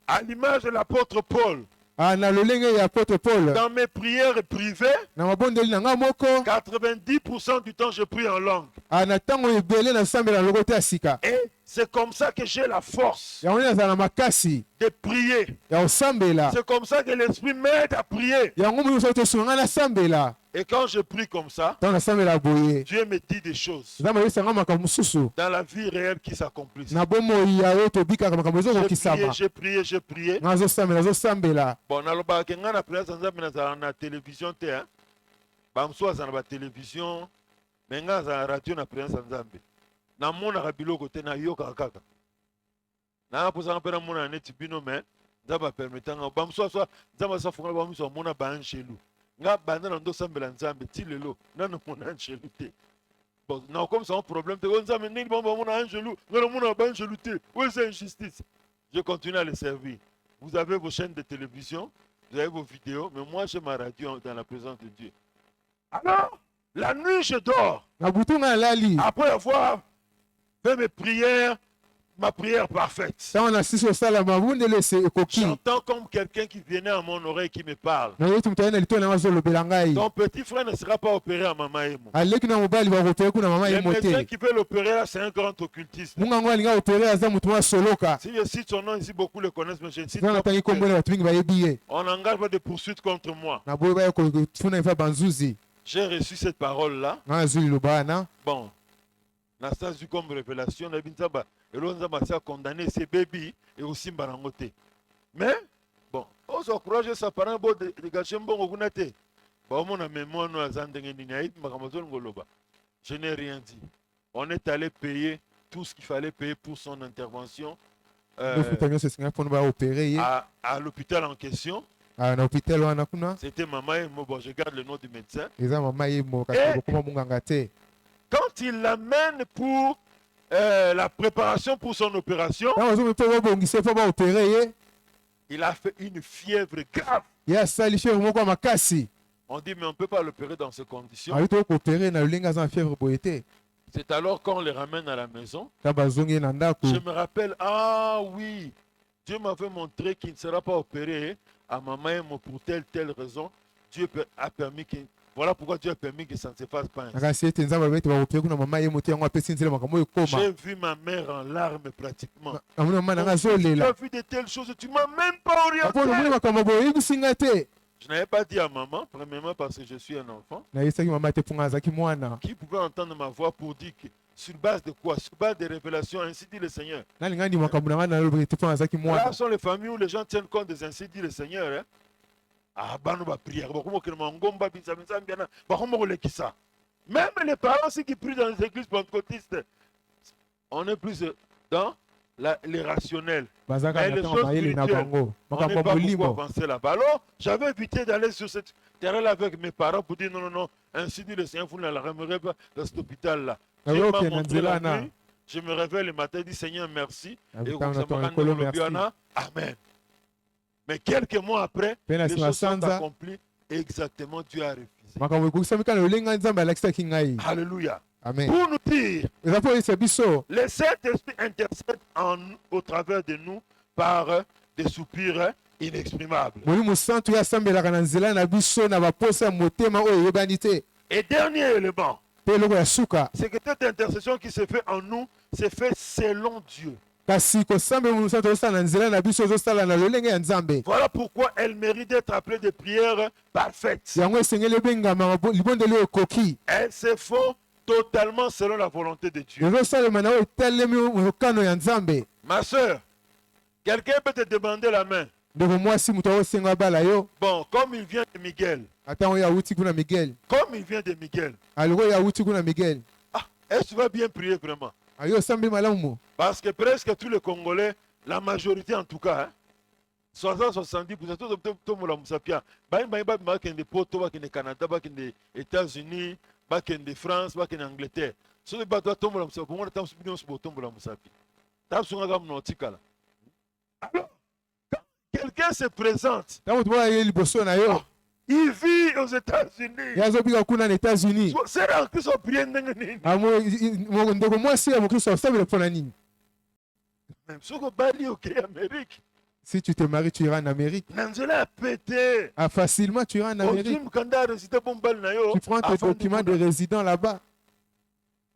à l'image de l'apôtre Paul, na lolenge ya apôtre Paul dans mes prières privées, na mabondeli na ngai moko 90% du temps, je prie en langue. na ntango ebele nasambela na lokota ya sika Et c'est comme ça que j'ai la force yango nde nazala na makasi de prier. ya kosambela C'est comme ça que l'Esprit m'aide à prier. yango moyi soki tosunga ngai nasambela Et quand je prie comme ça, ntango nasambela boye Dieu me dit des choses eza mayebisa ngai makambo mosusu dans la vie réelle qui s'accomplissent. na bomoi ya oyo tobikaka makambo ezokokisama J'ai prié. ngai azosambela Bon, nalobaka ke ngai na place nzambe nazala na télévision te. Bamosusu azala na télévision, mais ngai azala na radio na présence ya nzambe. Namonaka biloko te nayokaka kaka. Naposaka mpe namona neti bino me nzambe apermetanga. Bamosusu nzambe asafungola bamosusu amona baangelu. Nga banda na ndosambela nzambe ti lelo nano mona angelu te. Bon, na comme ça un problème te nzambe ndenge bomba mona angelu, nga mona ba angelu te. Où c'est injustice? Je continue à les servir. Vous avez vos chaînes de télévision, vous avez vos vidéos, mais moi j'ai ma radio dans la présence de Dieu. Alors, la nuit je dors. na butu ngai nalali Après avoir fait mes prières, ma prière parfaite. ntango nasisi kosala mabondeli ekoki J'entends comme quelqu'un qui venait à mon oreille qui me parle. nayoti moto aye na litoi na ngai azolobela ngai Ton petit frère ne sera pas opéré à Mama Emo. aleki na mobali bakopere kuna mama Le ye mo médecin te qui veut l'opérer là, c'est un grand occultiste. mungango alingi opere aza moto moko asoloka Si je cite son nom ici, beaucoup le connaissent, mais je ne cite ntango pas. natangi kombona bato mingi bayebi ye On n'engage pas de poursuite contre moi. naboyi baya kofuna efa banzuzi J'ai reçu cette parole-là. ngai azwi liloba wana Bon, na sens du comme révélation, na binzaba, et l'on a condamné ses bébés et aussi Mbarangote. Mais, bon, on s'encourage sa parent, bon, dégager un bon ogunate. Bon, mon mémoire, nous avons je n'ai rien dit. On est allé payer tout ce qu'il fallait payer pour son intervention lofuta nyonso esengai mpona baopere ye à l'hôpital en question. na hôpital wana kuna C'était Maman Emo, bon, je garde le nom du médecin. eza mama ye mo kasi kokoma monganga te Quand il l'amène pour la préparation pour son opération, ntango azomi mpe babongisa mpo baopere ye il a fait une fièvre grave. ye asali fièvre moko ya makasi On dit, mais on ne peut pas l'opérer dans ces conditions. ayi to koopere na lolenge aza na fièvre boye te C'est alors qu'on les ramène à la maison. ntango bazongi ye na ndako Je me rappelle, ah oui, Dieu m'avait montré qu'il ne sera pas opéré à Maman Emo pour telle raison. Dieu a permis que... Voilà pourquoi Dieu a permis que ça ne se fasse pas ainsi. nakasi ete nzambe abe ete baopere kuna mama ye mo te yango apesi nzela makambo oyo ekoma J'ai vu ma mère en larmes pratiquement. namoni mama na ngai Tu azolela as vu de telles choses, tu ne m'as même pas apo nomoni orienté. makambo boye oyebisi ngai te Je n'avais pas dit à maman, premièrement parce que je suis un enfant, nayebisaki mama te mpo ngai azalaki mwana qui pouvait entendre ma voix pour dire que sur base de quoi? Sur base des révélations, ainsi dit le Seigneur. nalinga ndi makambo na ngai nalobaki te mpo ngai azalaki Là mwana sont les familles où les gens tiennent compte des ainsi dit le Seigneur. Hein? Ah, bano ba prière, même les parents aussi qui prient dans les églises pentecôtistes, on est plus dans les rationnels. bazalaka Mais na les ntango choses mayele na spirituelles, bango on makambo n'est ya pas beaucoup molimo avancé là-bas. Alors, j'avais évité d'aller sur cette terrain-là avec mes parents pour dire non, ainsi dit le Seigneur, vous ne la ramènerez pas dans cet hôpital-là. Ah Dieu oui, m'a ok, montré Nanzela, la na. nuit, je me réveille le matin, dis Seigneur, merci. Ah, Et putain, ça on me attend rend le le Biana. Amen. Mais quelques mois après, Pena les sima choses sont sanza. accomplies. Exactement, Dieu a refusé. makambo ekokisami kana lolenge nzambe alakisaki ngai Alléluia. amen Pour nous dire, eza mpo oyebisa biso le Saint-Esprit intercède au travers de nous par des soupirs inexprimables. molimo santu ye asambelaka na nzela na biso na baposa ya motema oyo eyebani te Et dernier élément, mpe eloko ya suka c'est que cette intercession qui se fait en nous, c'est fait selon Dieu. kasi kosambela mosusu tozosala na nzela na biso ozosala na lolenge ya nzambe. Voilà pourquoi elle mérite d'être appelée des prières parfaites. Yango esengeli ebengama libondeli oyo ekoki. Elles se font totalement selon la volonté de Dieu. ezosalema na oyo etelemi mokano ya nzambe. Ma soeur, quelqu'un peut te demander la main. Ndeko mwasi moto akosenga bala yo. Bon, comme il vient de Miguel. Ata oyo awuti kuna Miguel. Comme il vient de Miguel. Aloko oyo awuti kuna Miguel. Ah, est-ce que tu vas bien prier vraiment? Ayo osambeli malamu mo. Parce que presque tous les Congolais, la majorité en tout cas, hein, 60-70%, tout le monde sapia. Bakende Poto, bakende Canada, bakende États-Unis, bakende France, bakende Angleterre. Ce n'est pas toi, tout le monde sapia. Pour moi, tu as tout le monde sapia. Tu as tout le monde sapia. Alors, quand quelqu'un se présente, Tango tuwa ye liboso na yo. il vit aux États-Unis. Yazobika kuna na États-Unis. C'est là que sont priés nini. Amo ndeko mwasi ya mokristo osambela mpona nini? Même ce que Bali au Amérique. Si tu te maries, tu iras en Amérique. Nanzela a pété. Ah, facilement, tu iras en Amérique. Tu prends tes documents de résident là-bas.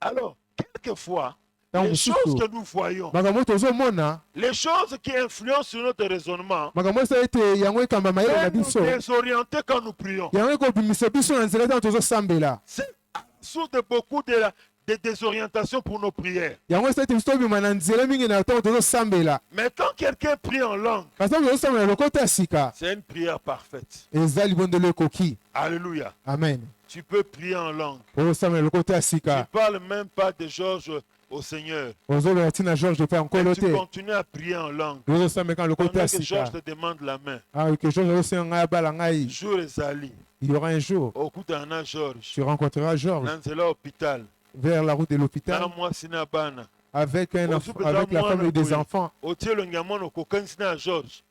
Alors, quelquefois, Dans les choses que nous voyons, Makambo tozomona, les choses qui influencent sur notre raisonnement, makambo esa ete yango ekamba mayele na peuvent nous biso. désorienter quand nous prions. Yango ekobimisa biso na nzela ntango tozosambela. C'est source de beaucoup de désorientation pour nos prières. Yango esa ete biso tobima na nzela mingi na ntango tozosambela. Mais quand quelqu'un prie en langue, Kasi ntango tozosambela lokota ya sika, c'est une prière parfaite. eza libondelo ekoki. Alléluia. Amen. Tu peux prier en langue. Ozosambela lokota ya Tu sika. ne parles même pas de Georges au Seigneur. Ozolobela ntina Georges mpe Et nkolo tu te. continues à prier en langue. Ozosambela kana lokota Pendant ya que sika. Georges te demande la main. Ah, que Georges azosenga ngai abala ngai. Jour ezali. Il y aura un jour, Okutana Georges. tu rencontreras Georges Nanzela hôpital. vers la route de l'hôpital Na moi sina bana. avec la famille des enfants. Otielo ngamano kokansina Georges.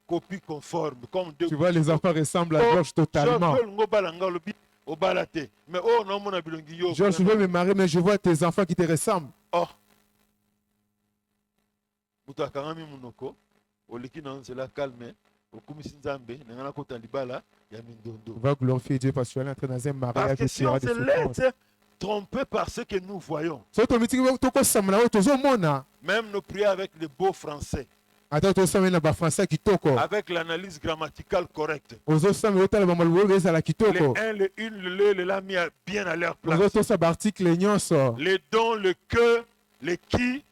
Copie conforme comme deux. Tu vois, les enfants ressemblent à Georges totalement. Georges ngo balanga lobi obalate. Mais oh non mon abilongi yo. Georges, je veux me marier, mais je vois tes enfants qui te ressemblent. Oh. Mutu akangami munoko. Oliki na nzela calme. Okumisi nzambe nangana kota libala ya mindondo. On va glorifier Dieu parce que tu es entré dans un Parce mariage que qui si on sera se de souffrance. laisse tromper par ce que nous voyons, So tomitiki tokosambela oyo tozomona même nos prières avec les beaux français, ata tosambeli na bafrançais kitoko avec l'analyse grammaticale correcte, ozosambela otala bamaloba oyo ezala les kitoko 1, le 1, le la mis bien à leur place. ozotosa baarticle nyonso Les dons, le que, le qui,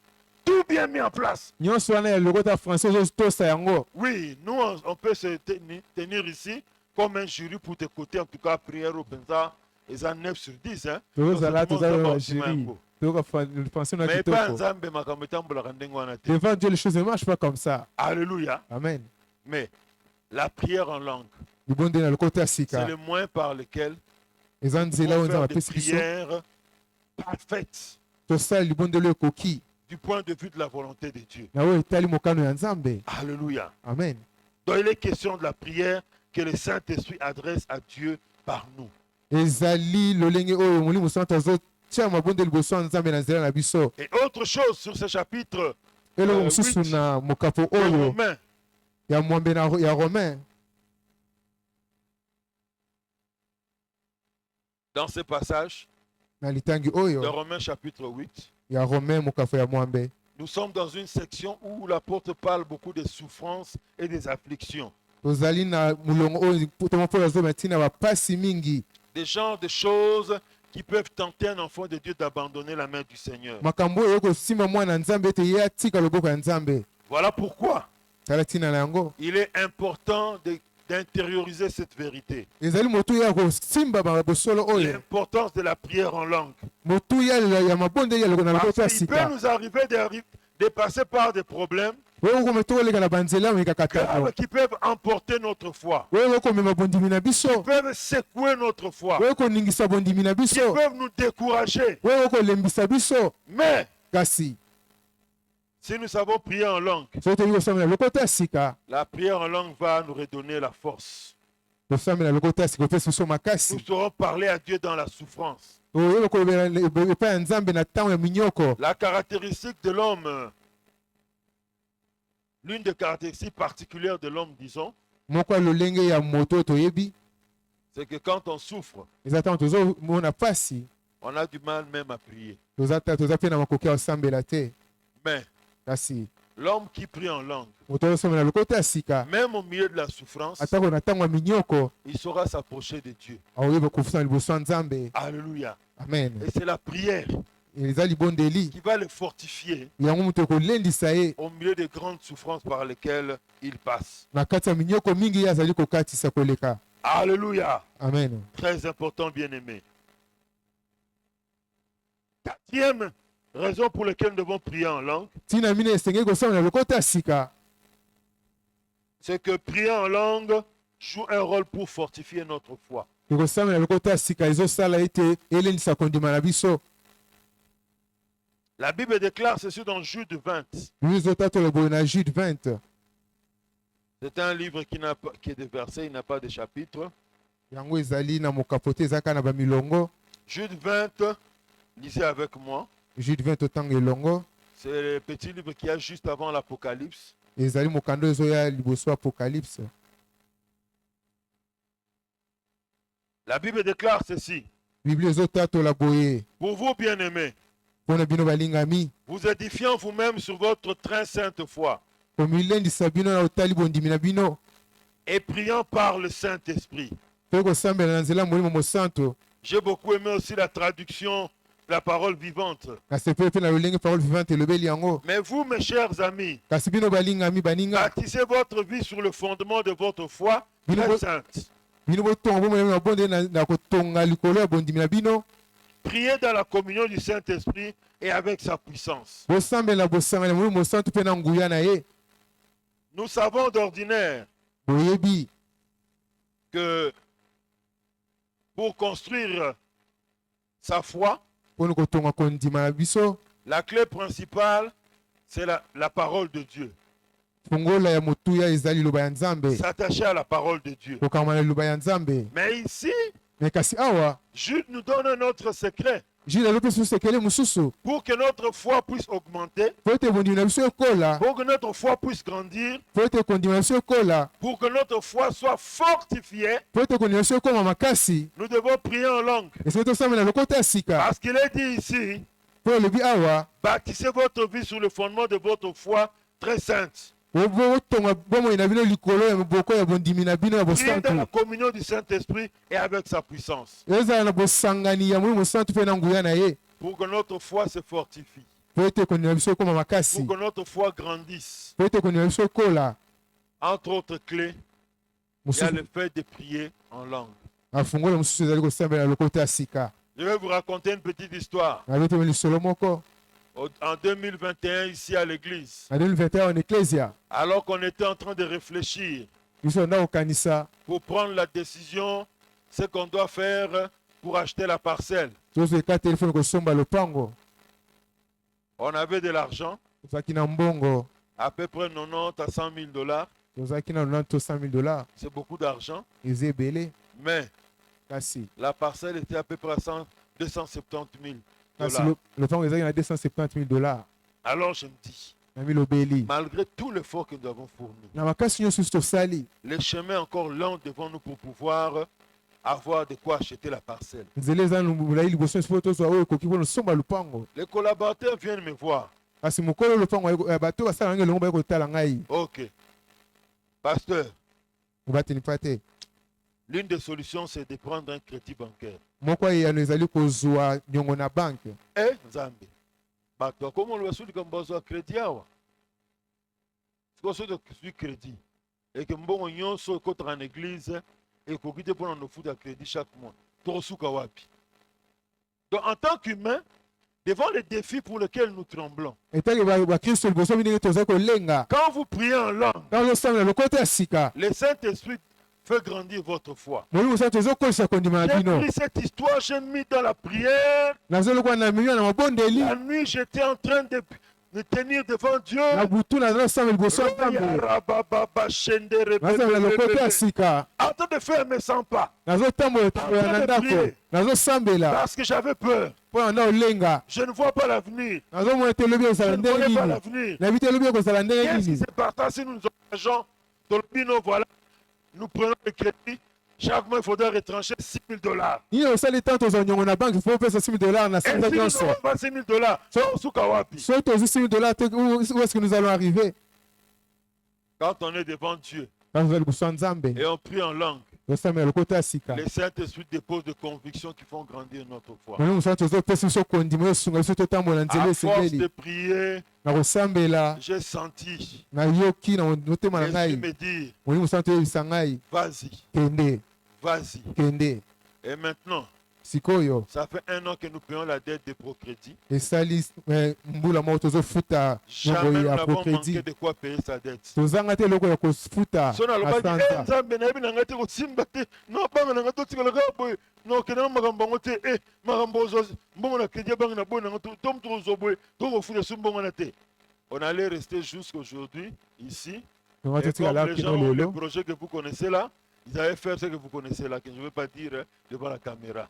tout bien mis en place. nyonso wana ya lokota français ozotosa yango. Oui, nous on peut se tenir ici comme un jury pour t'écouter, en tout cas, prière au Benza, ils ont 9 sur 10. Hein. tozozala Donc, tout le monde tozala va aussi jury mango. français na Mais pas kitoko. Nzambe makambo etambolaka ndenge wana te. Devant Dieu, les choses ne marchent pas comme ça. Alléluia. Amen. Mais la prière en langue, libonde na lokota ya c'est sika le moyen par lequel eza nzela oyo on nzambe fait des apesi biso prières parfaites tosala libondelo ekoki du point de vue de la volonté de Dieu. na oyo etali mokano ya nzambe. Alléluia. Amen. Donc il est question de la prière que le Saint-Esprit adresse à Dieu par nous. ezali lolenge oyo molimo santo azotia mabonde liboso ya nzambe na nzela na biso. Et autre chose sur ce chapitre eloko mosusu na mokapo de oyo Romains, ya mwambe ya romain dans ce passage na litangi de oyo Romains chapitre 8, ya romain mokafo ya mwambe nous sommes dans une section où l'apôtre parle beaucoup des souffrances et des afflictions. tozali na molongo oyo toma mpo azoma ntina bapasi mingi Des genres de choses qui peuvent tenter un enfant de Dieu d'abandonner la main du Seigneur. makambo oyo ekosimba mwana nzambe ete ye atika loboko ya nzambe. Voilà pourquoi tala ntina na yango il est important d'intérioriser cette vérité. ezali motuya ya kosimba bosolo oyo L'importance de la prière en langue. motuya ya mabonde ya loko na lokota ya Parce qu'il peut sika nous arriver de passer par des problèmes oyo okoma tokoleka na banzela mikakatano graves qui peuvent emporter notre foi, oyo okomema bondimi na biso peuvent secouer notre foi, oyo okoningisa bondimi na qui biso peuvent nous décourager. oyo okolembisa biso. Mais Kasi si nous savons prier en langue, soki toyei kosambela lokota ya sika la prière en langue va nous redonner la force. kosambela lokota ya sika opesi biso Nous makasi saurons parler à Dieu dans la souffrance. oyo kolobela epai ya nzambe na ntango ya minyoko. La caractéristique de l'homme, l'une des caractéristiques particulières de l'homme, disons, moko ya lolenge ya moto oyo toyebi c'est que quand on souffre, eza ntango tozomona pasi on a du mal même à prier. toza mpe na makoki ya kosambela te. Mais Kasi L'homme qui prie en langue, moto azosambela lokota ya sika même au milieu de la souffrance, atako na ntango ya minyoko il saura s'approcher de Dieu. akoyeba kofusana liboso ya nzambe. Alléluia. Amen. Et c'est la prière eza libondeli qui va le fortifier yango moto ekolendisa ye au milieu des grandes souffrances par lesquelles il passe. na kati ya minyoko mingi ye azali kokatisa koleka. Alléluia. Amen. Très important, bien-aimé. Quatrième raison pour laquelle nous devons prier en langue, ntina mine esengeli kosambela lokota ya sika c'est que prier en langue joue un rôle pour fortifier notre foi. ekosambela lokota ya sika ezosala ete elendisa kondima na biso. La Bible déclare ceci dans Jude 20. Bible ezotatola boye na Jude 20. C'est un livre qui est de versets, il n'a pas de chapitre. Yango ezali na mokapote ezaka na bamilongo. Jude 20, lisez avec moi. Jude 20 otango elongo. C'est le petit livre qu'il y a juste avant l'Apocalypse. Ezali mokando ezoya liboso apocalypse. La Bible déclare ceci. Bible ezotatola boye Pour vous, bien-aimés, mpona bino balingami vous édifiant vous-même sur votre très sainte foi komilendisa bino na otali bondimi na bino et priant par le Saint-Esprit. mpe kosambela na nzela ya molimo mosantu. J'ai beaucoup aimé aussi la traduction de la parole vivante. nasepeli mpe na lolenge parole vivante elobeli yango. Mais vous, mes chers amis, Kasi bino balingami baninga bâtissez votre vie sur le fondement de votre foi très sainte. bino botonga bomoi na bonde na kotonga likolo ya bondimi na bino. Priez dans la communion du Saint-Esprit et avec sa puissance. bosambela bosangana ya molimo mosantu mpe na nguya na ye. Nous savons d'ordinaire boyebi que pour construire sa foi, mpona kotonga kondima na biso la clé principale, c'est la parole de Dieu. fongola ya motuya ezali liloba ya nzambe. S'attacher à la parole de Dieu. kokangama na liloba ya nzambe. Mais ici, me kasi awa Jude nous donne un autre secret. Jude alopesa biso sekele mosusu Pour que notre foi puisse augmenter, po ete bondimi na biso ekola, pour que notre foi puisse grandir, po ete kondima na biso ekola, pour que notre foi soit fortifiée, po ete kondima na biso ekoma makasi. nous devons prier en langue. Esika tosambela lokota ya sika Parce qu'il est dit ici, po elobi awa bâtissez votre vie sur le fondement de votre foi très sainte. botonga bomoi na bino likolo ya miboko ya bondimi na bino ya Priez dans la bosantu communion du Saint-Esprit et avec sa puissance. ezala na bosangani ya molimo mosantu mpe na nguya na ye Pour que notre foi se fortifie. po ete kondima na biso ekoma makasi, Pour que notre foi grandisse. po ete kondima na biso ekola. Entre autres clés, il y a Mosusu le fait de prier en langue. afungola mosusu ezali kosambela lokota ya sika. Je vais vous raconter une petite histoire. nabetema lisolo moko En 2021, ici à l'église, na 2021 en ecclesia alors qu'on était en train de réfléchir biso nda kokanisa pour prendre la décision, ce qu'on doit faire pour acheter la parcelle. tozweka telefone kosomba lopango. On avait de l'argent, tozalaki na mbongo à peu près 90 à 100 000 dollars. tozalaki na 90 to 100 000 dollars C'est beaucoup d'argent. eza ebele Mais kasi la parcelle était à peu près à 270 000 kasi dollars. lopango ezalaki na 270 000 dollars. Alors je me dis, na milobeli malgré tout l'effort que nous avons fourni, na makasi nyonso osi tosali les chemins encore longs devant nous pour pouvoir avoir de quoi acheter la parcelle. nzela eza na molai liboso nyonso mpo tozwa oyo ekoki mpona osomba lopango. Les collaborateurs viennent me voir. kasi mokolo lopango ya bato basala nange elongo baye kotala ngai Ok. Pasteur, obateni mpa te. l'une des solutions, c'est de prendre un crédit bancaire. moko eyano ezali kozwa niongo na banke. Eh, Nzambe. Bato, comment on va se dire qu'on a crédit awa? C'est quoi ce crédit? Et que mbongo nyonso ekotaka en église et qu'on quitte pour nous foutre à crédit chaque mois. Torosuka wapi. Donc en tant qu'humain, devant les défis pour lesquels nous tremblons, etali bakristo liboso bino ndenge tozali kolenga quand vous priez en langue, kaka ozosambela lokota ya sika le Saint-Esprit fait grandir votre foi. molimo mosantu ezokolisa kondima na J'ai bino. pris cette histoire, j'ai mis dans la prière. nazolokola na milio na mabondeli La nuit, j'étais en train de tenir devant Dieu. na butu nazala kosambela liboso ya nzambe nazambela lokota ya sika En train de faire mes 100 pas. nazotambola na ndako nazosambela Parce que j'avais peur. mpo na nda olenga Je ne vois pas l'avenir. nazomona ete elobi Je ekozala ne ndenge connais pas nini l'avenir. nayebi te elobi ekozala ndenge Qu'est-ce qui nini. se passe si nous nous engageons dans le bino, voilà, nous prenons le crédit Chaque mois, il faudra retrancher $6,000. nini osali ntango tozwa niongo na banke fo opesa $6,000 na Et sanza si nyonso nous avons $6,000, Sosuka wapi? soki tozwi $6,000 te où est-ce que nous allons arriver Quand on est devant Dieu quand tozali liboso ya nzambe et on prie en langue, tosambela lokota ya sika le Saint-Esprit dépose des convictions qui font grandir notre foi. molimo mosala tozopesa biso kondima oyo esunga biso totambola nzela À force de esengeli prier, na kosambela j'ai senti nayoki na motema na l'Esprit ngai me dire, molimo mosala toyebisa ngai vas-y, kende vas-y. kende Et maintenant, sikoyo ça fait 1 an que nous payons la dette de Procrédit. esali mbula moko tozofuta Jamais nyongo nous ya n'avons manqué procrédit de quoi payer sa dette. tozanga te eloko ya kofuta So nalobaki asanza nzambe nayebi na ngai te kosimba te no banga na ngai totikalaka boye nokende na makambo yango te makambo ozwa mbongo na kredi ya bange na boye na ngai to motu kozwa boye tokofuta so mbongo na te. On allait rester jusqu'aujourd'hui ici. tonga Et comme totikala les kino gens ont le lelo projet que vous connaissez là, ils avaient fait ce que vous connaissez là, que je ne vais pas dire devant la caméra.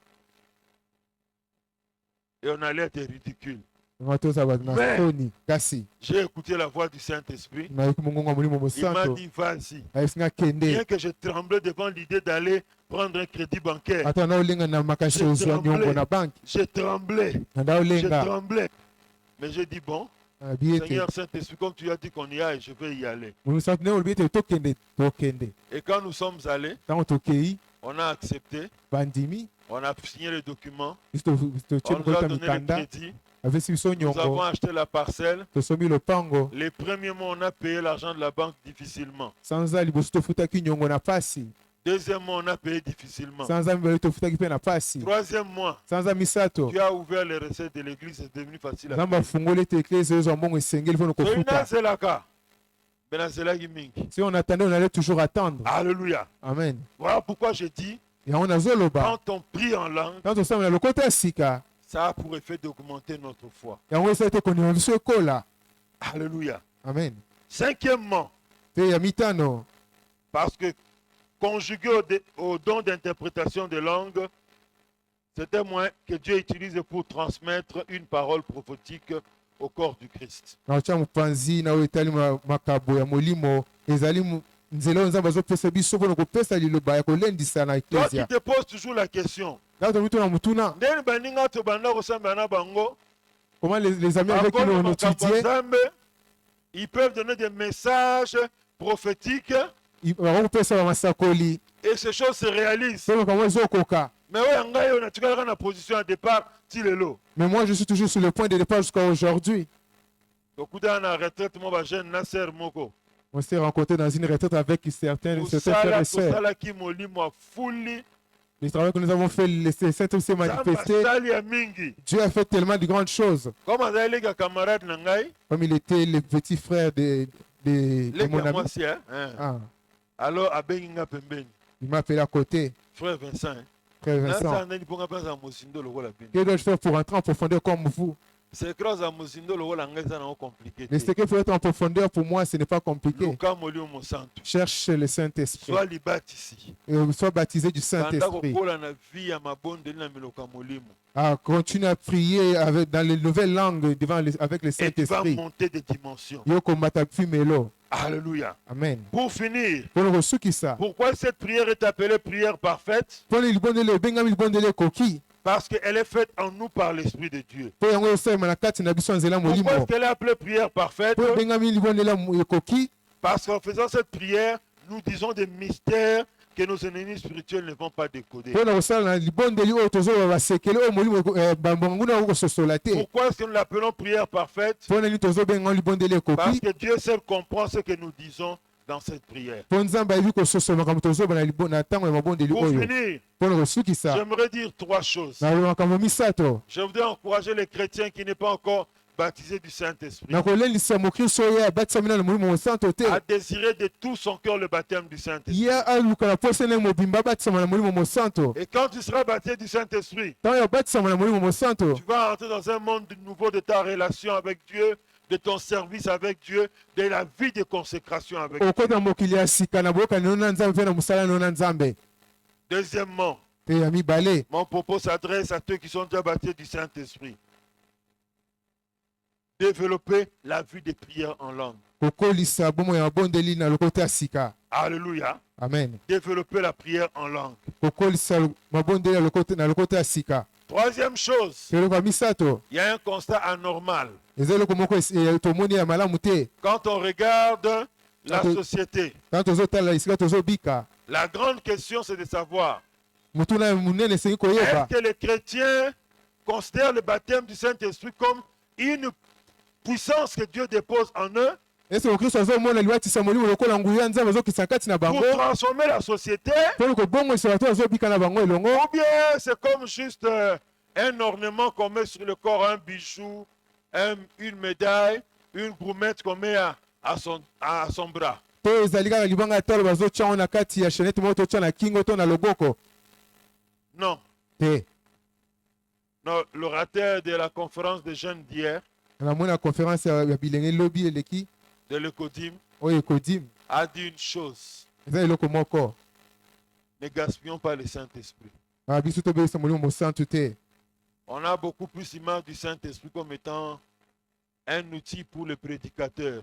Et on allait être ridicule. tonga toza bato na Mais- soni kasi J'ai écouté la voix du Saint-Esprit. nayoki mongongo ya molimo Il m'a mosanto dit, vas-y. ayesinga kende Bien que je tremblais devant l'idée d'aller prendre un crédit bancaire, ata na olenga na makanisi Je ozwa tremblais. nyongo na banke je tremblais. nanda Je olenga tremblais. Mais j'ai dit, bon, abi ete Seigneur Saint-Esprit, comme tu as dit qu'on y aille, je vais y aller. molimo mosanto ne olobi ete tokende Et quand nous sommes allés, ntango tokei on a accepté, bandimi on a signé les documents, biso on totie nous a mokota donné le mikanda crédit, avesi biso nous avons nyongo acheté la parcelle. tosombi lopango Les premiers mois, on a payé l'argent de la banque difficilement. sanza liboso tofutaki nyongo na pasi Deuxième mois, on a payé difficilement. sanza mibale tofutaki mpe na pasi Troisième mois, sanza misato tu as ouvert les recettes de l'église, c'est devenu facile à nzambe afungoli ete eklese ezwa mbongo esengeli mpona payer. kofuta si on attendait on allait toujours attendre Alléluia. amen Voilà pourquoi je dis, yango nazoloba quand on prie en langue, ntango tosambela lokota ya sika ça a pour effet d'augmenter notre foi. yango esala ete kondima biso ekola Alléluia. amen Cinquièmement, mpe ya mitano parce que conjugué au don d'interprétation des langues, c'est un moyen que Dieu utilise pour transmettre une parole prophétique au corps du Christ. na otya mopanzi na oyo etali makabo ya molimo ezali nzela oyo nzambe azopesa biso mpona kopesa liloba ya kolendisa na Toi qui eklesia te poses toujours la question, ntango tobi tona motuna ndeni baninga tobanda kosambela na bango, comment les amis avec qui bakoli on makambo ya étudiait Nzambe, ils peuvent donner des messages prophétiques bakopesa bamasakoli et ces choses se réalisent. mpe makambo ezokoka Mais oyo ngai oyo natikalaka na position ya départ ti lelo. mais moi je suis toujours sur le point de départ jusqu'à aujourd'hui Tokutana na retraite mo bajeune na sœur moko. on s'est rencontré dans une retraite avec certains frères et sœurs tosalaki molimo afuli le travail que nous avons fait le Saint-Esprit s'est manifesté asali ya mingi. Dieu a fait tellement de grandes choses Comme azali leki ya camarade na ngai, comme il était le petit frère de leki mon ya ami mwasi ah, alors abengi nga pembeni. il m'a appelé à côté Frère Vincent. frère Vincent Nasa ndeni mponga mpenza mosindo lokola bino. que dois-je faire pour entrer en profondeur comme vous Secret za mosindo lokola ngai eza nango compliqué le te. secret pour être en profondeur pour moi ce n'est pas compliqué Luka molimo mosantu. cherche le Saint-Esprit Sois libatisi. et sois baptisé du Banda Saint-Esprit kokola na vie ya mabondeli na miloka molimo. continue à prier dans les nouvelles langues avec le Et tu vas Saint-Esprit monter des dimensions. yoko matakfimelo Alléluia. amen Pour finir, mpona kosukisa pourquoi cette prière est appelée prière parfaite? mpona libondeli ebengami libondeli ekoki Parce qu'elle est faite en nous par l'Esprit de Dieu. mpo yango esalema na kati na biso ya nzela Pourquoi molimo est-ce qu'elle est appelée prière parfaite? mpo ebengami libondeli ekoki Parce qu'en faisant cette prière, nous disons des mystères que nos ennemis spirituels ne vont pas décoder. mpona kosala na libondeli oyo tozoloba basekele oyo molimo bambongo nguna okososola te Pourquoi est-ce que nous l'appelons prière parfaite? mpona nini tozobenga libondeli Parce ekoki que Dieu seul comprend ce que nous disons dans cette prière. mpo nzambe ayebi kososola makambo tozoba na ntango ya mabondeli Pour oyo finir, mpona kosukisa j'aimerais dire trois choses. na makambo misato Je voudrais encourager les chrétiens qui n'est pas encore baptisés du Saint-Esprit na kolendisa mokristo oyo abatisami na molimo mosanto te à désirer de tout son cœur le baptême du Saint-Esprit. ye aluka na posa na mobimba abatisama na molimo mosanto Et quand tu seras baptisé du Saint-Esprit, ntango ya abatisama na molimo mosanto tu vas entrer dans un monde nouveau de ta relation avec Dieu, de ton service avec Dieu, de la vie de consécration avec Dieu. okota mokili ya sika na boyokani no na nzambe mpe na mosala no na nzambe Deuxièmement, mpe ya mibale mon propos s'adresse à ceux qui sont déjà baptisés du Saint-Esprit. développer la vie de prière en langue. kokolisa bomoi ya mabondeli na lokota ya sika. Alléluia. Amen. Développer la prière en langue. kokolisa mabondeli na lokota ya sika. Troisième chose, eloko ya misato il y a un constat anormal. eza eloko moko tomoni ya malamu te. Quand on regarde la société, Quand tozotala esika tozobika, la grande question c'est de savoir, mutuna munene esengi est-ce koyeba que les chrétiens considèrent le baptême du Saint-Esprit comme une puissance que Dieu dépose en eux ese okristo azomona libatisa molimo lokola nguya ya nzambe azokisa kati na bango pour transformer la société, mpo kobongwisa bato bazobika na bango elongo, ou bien c'est comme juste un ornement qu'on met sur le corps, un bijou, une médaille, une gourmette qu'on met à son bras. to ezali kaka libanga ya talo bazotya ngo na kati ya shenete moko totya na kingo to na loboko Non. te. Non, l'orateur de la conférence des jeunes d'hier, namoni na conférence ya bilenge lobi eleki de l'Ecodim, oyo ekodim a dit une chose. eza eloko moko, Ne gaspillons pas le Saint-Esprit. biso tobebisa molimo mosantu te. On a beaucoup plus l'image du Saint-Esprit comme étant un outil pour le prédicateur,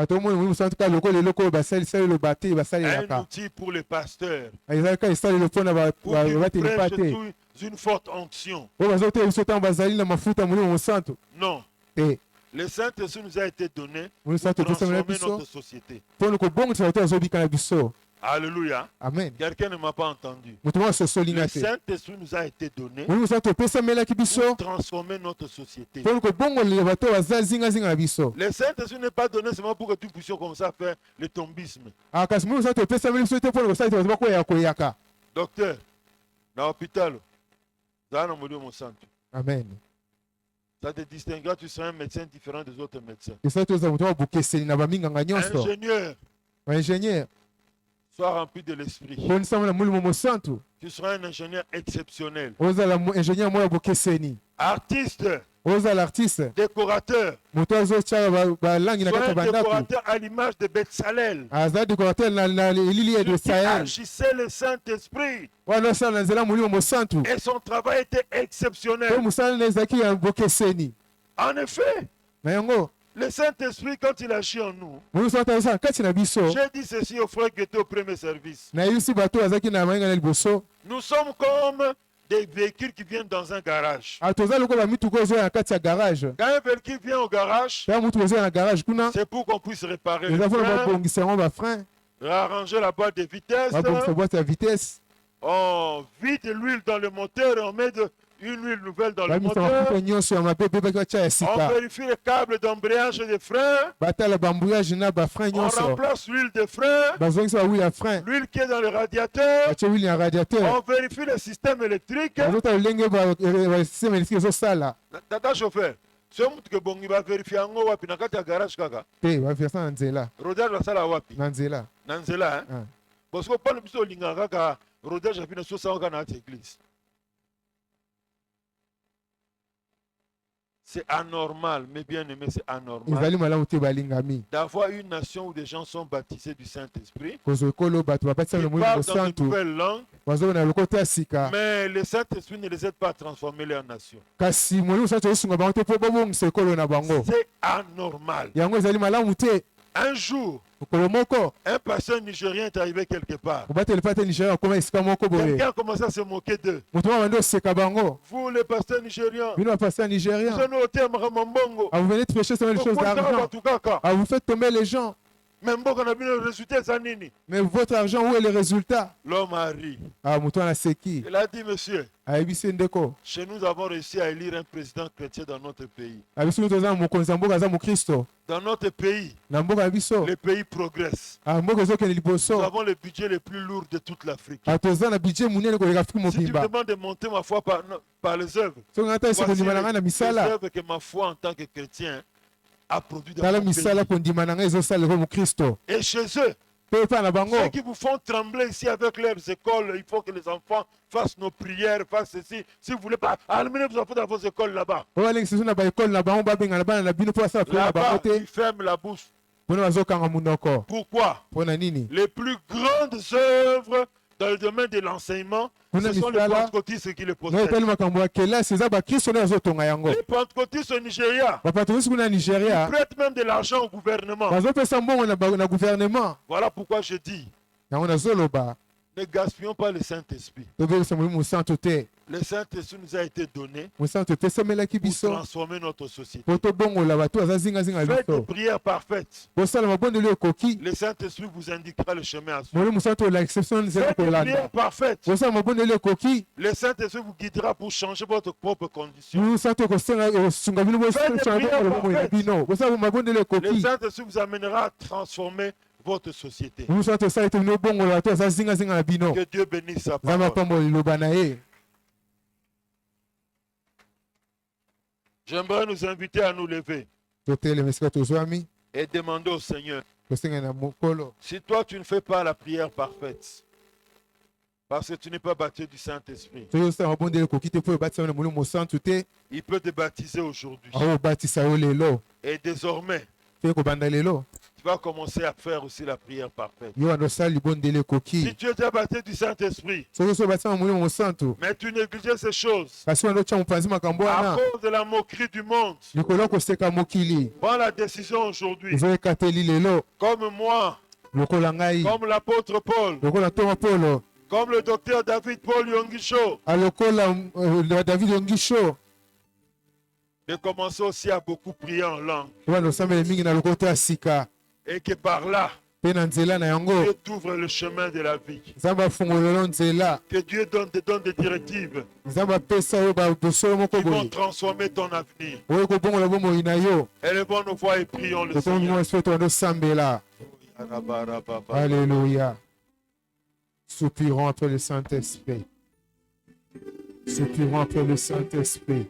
tomoni molimo mosantu kaka lokola eloko oyo basalisali eloba te un basalelaka, outil pour le pasteur, ezali kaka esalelo mpona pour qu'il nous bateli pa prêche te sous une forte onction. oyo bazotela biso ntango bazali na mafuta ya molimo mosantu Non. te. Le Saint-Esprit nous a été donné pour molimo mosantu epesamela transformer biso notre société. mpona kobongisa bato bazobika na biso. Alléluia. Amen. Quelqu'un ne m'a pas entendu. moto moko asosoli Le nga te. Saint-Esprit nous a été donné molimo mosantu epesamelaki biso pour transformer notre société. mpona kobongolela bato baza zingazinga na biso. Le Saint-Esprit n'est pas donné seulement pour que tu puisses comme ça faire le tombisme. kasi molimo mosantu epesameli biso te mpona kosalisa bato bakoyaka koyaka. Docteur, dans l'hôpital, ça Amen. te distinguera, tu seras un médecin différent des autres médecins. esali toza moto babokeseli na baminganga nyonso. Ingénieur, baingénieur sois rempli de l'esprit. ponisama na molimo mosantu Tu seras un ingénieur exceptionnel. ozala ingénieur moko ya bokeseni. Artiste, ozala artiste décorateur. moto azotyaka balangi na Sois kati ya un bandako. décorateur à l'image de Betsalel. aza décorateur na elili ya Qui Sahel agissait le Saint-Esprit. wana osala na nzela molimo mosantu Et son travail était mpo exceptionnel. mosala na ezalaki ya bokeseni. En effet, na yango le Saint-Esprit, quand il agit en nous, molimo mosantu azosala kati na biso. j'ai dit ceci au frère qui était au premier service. nayebisi bato azalaki na mayinga na liboso. Nous sommes comme des véhicules qui viennent dans un garage. toza lokola bamituka ozoya na kati ya garage. Quand un véhicule vient au garage, ta mutu ozoya na garage kuna c'est pour qu'on puisse réparer le eza mpona frein, babongisa yango bafrein, arranger la boîte de vitesse, babongisa boîte ya vitesse, on vide l'huile dans le moteur et on met une huile nouvelle dans le bamisa moteur. mafuta nyonso ya mabe pe batya ya On sika, vérifie les câbles d'embrayage et de frein. batala bambouillage na bafrein On nyonso, remplace l'huile de frein, bazongisa bawili ya frein, l'huile qui est dans le radiateur. batya wili ya radiateur, On vérifie le système électrique. bazotala lolenge basysteme électrique ezosala Tata chauffeur, ce mutu ke bongi va vérifier yango wapi na kati ya garage kaka. te, baversa na nzela Rodage basala wapi? na nzela. Na nzela, hein? Ah. Parce que mpona biso olingaka kaka rodage api na sosa kaka na kati ya église. C'est anormal, mes bien-aimés, c'est anormal ezali malamu te balingami d'avoir une nation où des gens sont baptisés du Saint-Esprit, kozwa ekolo bato babatisa qui na molimo parlent dans de mosantu nouvelles langues, bazobona lokota ya sika, mais le Saint-Esprit ne les aide pas à transformer leur nation. kasi molimo mosantu ezosunga bango te mpo babongisa ekolo na bango. C'est anormal. yango ezali malamu te. Un jour, mokolo moko un pasteur nigérien est arrivé quelque part. mobateli pa te nigeria akoma esika moko boye, Quelqu'un a commencé à se moquer d'eux. moto moko bandi oseka bango. Vous, les pasteurs nigériens, bino bapasteur vous nigérien, avez noté Mambongo. vous venez de prêcher seulement les choses d'argent, vous faites tomber les gens, Mais mboka na bino résultat ça nini? mais votre argent, où est le résultat? L'homme a ri. moto wana seki Il a dit, monsieur, ayebisi ndeko, chez nous avons réussi à élire un président chrétien dans notre pays. ayebisi nous toza na mokonzi ya mboka aza mokristo Dans notre pays, na mboka na biso, le pays progresse. mboka ezokende Nous liboso, avons le budget le plus lourd de toute l'Afrique. toza na budget munene koleka Afrique Si tu me mobimba. demandes de monter ma foi par les œuvres, soki ngata esi kondima na ngai na les misala, œuvres que ma foi en tant que chrétien a produit dans tala mon misala pays. kondima na ngai ezosalelaka mokristo Et chez eux, mpe epai na bango. ceux qui vous font trembler ici avec leurs écoles, il faut que les enfants fassent nos prières, fassent ceci. Si vous voulez pas, amenez vos enfants dans vos écoles là-bas. oyo balengisa biso na baekole na bango babengana bana na bino mpo basala priere na bango Là-bas, te, ils ferment la bouche. mpona bazokanga munoko. Pourquoi? Mpo na nini? Les plus grandes œuvres dans le domaine de l'enseignement, Kuna ce sont les misala, pentecôtistes qui le na possèdent. etali makambo ya kelasi eza bakristo nde azotonga yango. Les pentecôtistes au Nigeria Bapatolisi kuna na Nigeria prêtent même de l'argent au gouvernement. bazopesa mbongo na gouvernement. Voilà pourquoi je dis, Yango nazoloba ne gaspillons pas le Saint-Esprit. tobelisa molimo mosantu te. Le Saint-Esprit nous a été donné Mosantu epesamelaki pour biso transformer notre société. po tobongola bato baza zingazinga Faites des biso. prières parfaites. Bosala mabondeli ekoki. Le Saint-Esprit vous indiquera le chemin à suivre. Molimo mosantu olakisa biso nzela Faites des prières kolanda. parfaites. Bosala mabondeli ekoki. Le Saint-Esprit vous guidera pour changer votre propre condition. Mosantu okosunga bino bosunga bino. Bosala mabondeli Le ekoki. Saint-Esprit vous amènera à transformer votre société. Mosantu osala ete bino bongola bato baza zingazinga na bino. Que Dieu bénisse sa Nzambe parole. apambola liloba na ye. J'aimerais nous inviter à nous lever Totelema esika tozwami et demander au Seigneur, tosenga na mokolo. si toi tu ne fais pas la prière parfaite, parce que tu n'es pas baptisé du Saint-Esprit, Soki osala mabondeli ekoki te mpo obatisa na molimo mosantu te, il peut te baptiser aujourd'hui. aobatisa yo lelo. Et désormais, Mpe kobanda lelo tu vas commencer à faire aussi la prière parfaite. yo wana osala libondeli Si ekoki. tu étais baptisé du Saint-Esprit, Soki oso obatisa na molimo mosantu mais tu négligeais ces choses kasi wana otya mopanzi makambo à wana cause de la moquerie du monde, likolo ya koseka mokili prends la décision aujourd'hui, ozoyekateli lelo comme moi, lokola ngai comme l'apôtre Paul, lokola toma polo comme le docteur David Paul Yongisho, alokola David Ongisho de commencer aussi à beaucoup prier en langue. wana osambele mingi na lokoto ya sika Et que par là, mpe na nzela na yango Dieu t'ouvre le chemin de la vie. nzambe afungolelo nzela Que Dieu te donne des directives nzambe apesa yo bosolo moko qui vont boye transformer ton avenir. oyo kobongola bomoi na yo Élevons nos voix et prions le totongi Seigneur. mo esprit towanda osambela. Alléluia. Soupirons après le Saint-Esprit. Soupirons après le Saint-Esprit.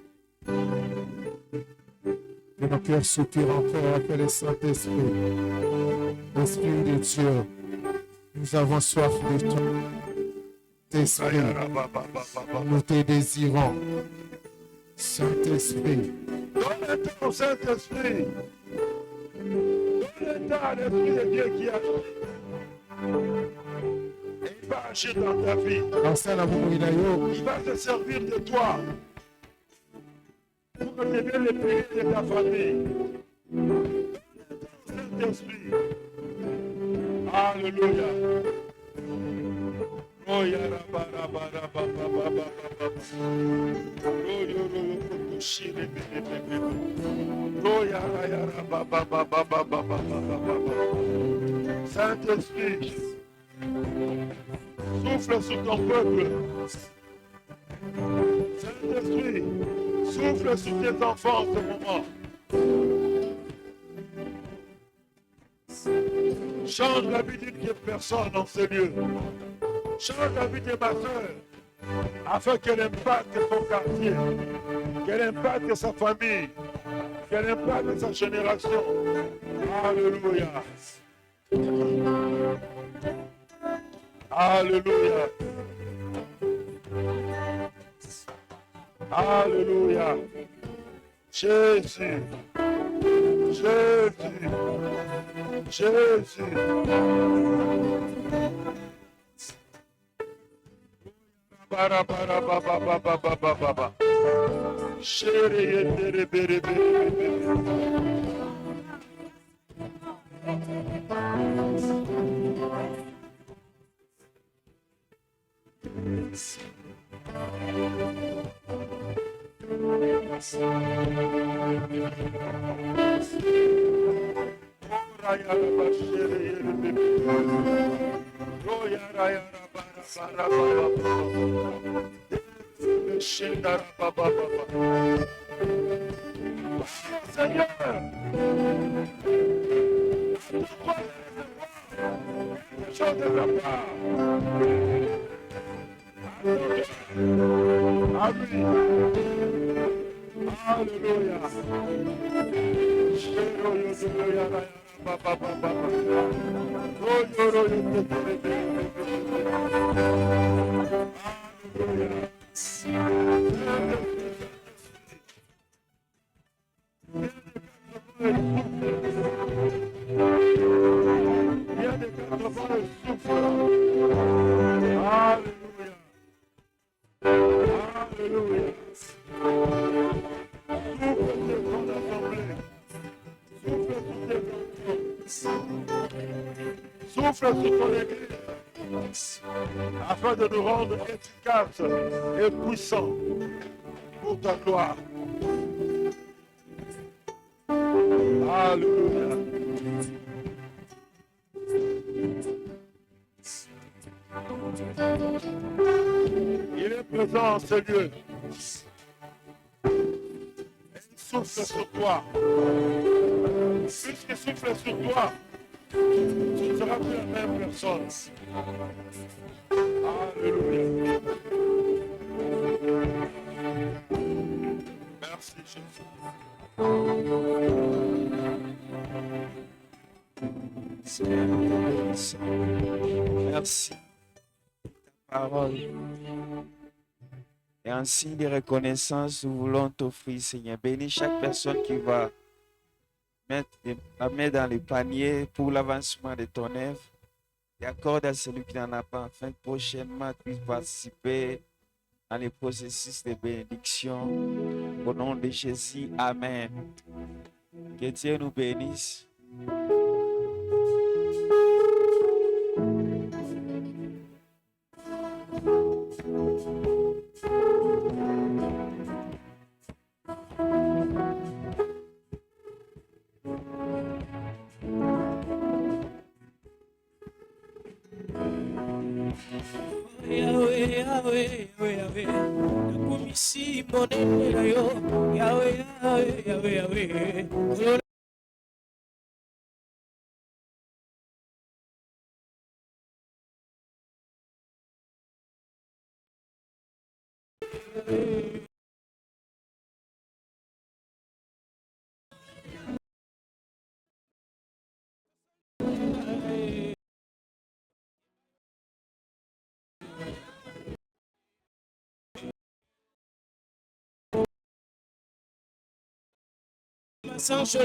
Que nos cœurs soupirent encore après le Saint-Esprit. Esprit de Dieu, nous avons soif de toi. Esprit, nous te désirons. Saint-Esprit, Donne le temps au Saint-Esprit. Donne le temps à l'Esprit de Dieu qui agit. Et il va agir dans ta vie. asala bomoi na yo, Il va se servir de toi pour que tu deviennes le pilier de ta famille. Saint-Esprit. Alléluia. Oh, Saint-Esprit, souffle sur ton peuple. Saint-Esprit, souffle sur tes enfants en ce moment. Change la vie d'une personne dans ce lieu. Change la vie de ma soeur, afin qu'elle impacte son quartier, qu'elle impacte sa famille, qu'elle impacte sa génération. Alléluia. Alléluia. Alléluia. Jésus. Jésus. Jésus. Bara bara ba ba ba ba ba ba ba ba. Shere yendere bere bere bere. Raya ba shere yere bere. Roya raya ba bara bara ba. Shendara ba ba ba ba. Seigneur, chose de ta part. Amen. Alléluia. Ba ba ba ba. Alléluia. Souffle sur ton Église afin de nous rendre efficaces et puissants pour ta gloire. Alléluia. Il est présent en ce lieu. Il souffle sur toi. Puisqu'il souffle sur toi, tu ne seras plus la même personne. Alléluia. Merci Jésus. Merci pour ta parole. Et en signe de reconnaissance, nous voulons t'offrir, Seigneur. Bénis chaque personne qui va mettre la main dans le panier pour l'avancement de ton œuvre. Et accorde à celui qui n'en a pas, afin que prochainement tu puisses participer dans le processus de bénédiction. Au nom de Jésus, Amen. Que Dieu nous bénisse. Yahweh, Yahweh, Yahweh, nakumisi monene na yo. Yahweh, Yahweh, Yahweh, Yahweh. Sans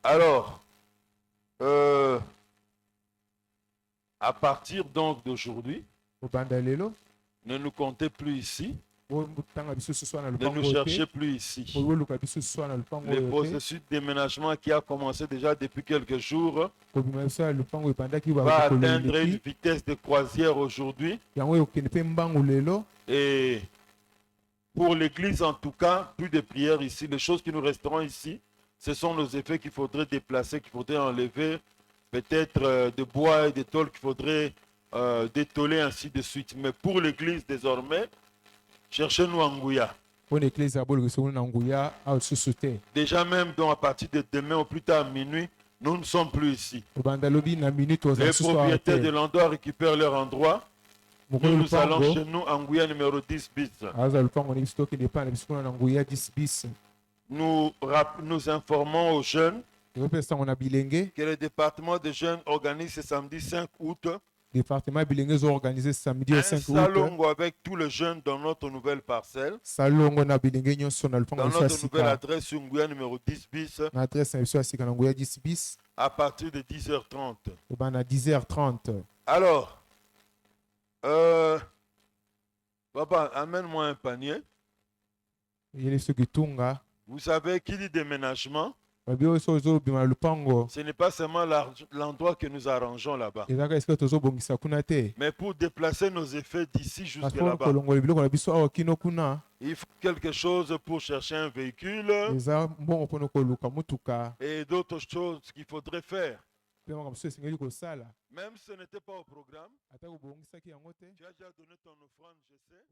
Alors, à partir donc d'aujourd'hui, ne nous comptez plus ici, ne nous cherchez plus ici. Le processus de déménagement qui a commencé déjà depuis quelques jours va atteindre une vitesse de croisière aujourd'hui. Et pour l'église en tout cas, plus de prières ici. Les choses qui nous resteront ici, ce sont nos effets qu'il faudrait déplacer, qu'il faudrait enlever. Peut-être de bois et de tôles qu'il faudrait détoler, ainsi de suite. Mais pour l'église désormais, cherchez-nous en Ngouya. Déjà même, donc, à partir de demain ou plus tard à minuit, nous ne sommes plus ici. Les propriétaires de l'endroit récupèrent leur endroit. Nous allons chez nous en Ngouya numéro 10 bis. Nous informons aux jeunes que le département des jeunes organise ce samedi 5 août un salongo avec tous les jeunes dans notre nouvelle parcelle. Dans notre nouvelle adresse sur Ngouya numéro 10 bis. À partir de 10h30. Alors, papa, amène-moi un panier. Vous savez, qui dit déménagement, ce n'est pas seulement l'endroit que nous arrangeons là-bas, mais pour déplacer nos effets d'ici jusqu'à là-bas. Il faut quelque chose pour chercher un véhicule et d'autres choses qu'il faudrait faire. Même si ce n'était pas au programme, tu as déjà donné ton offrande, je sais.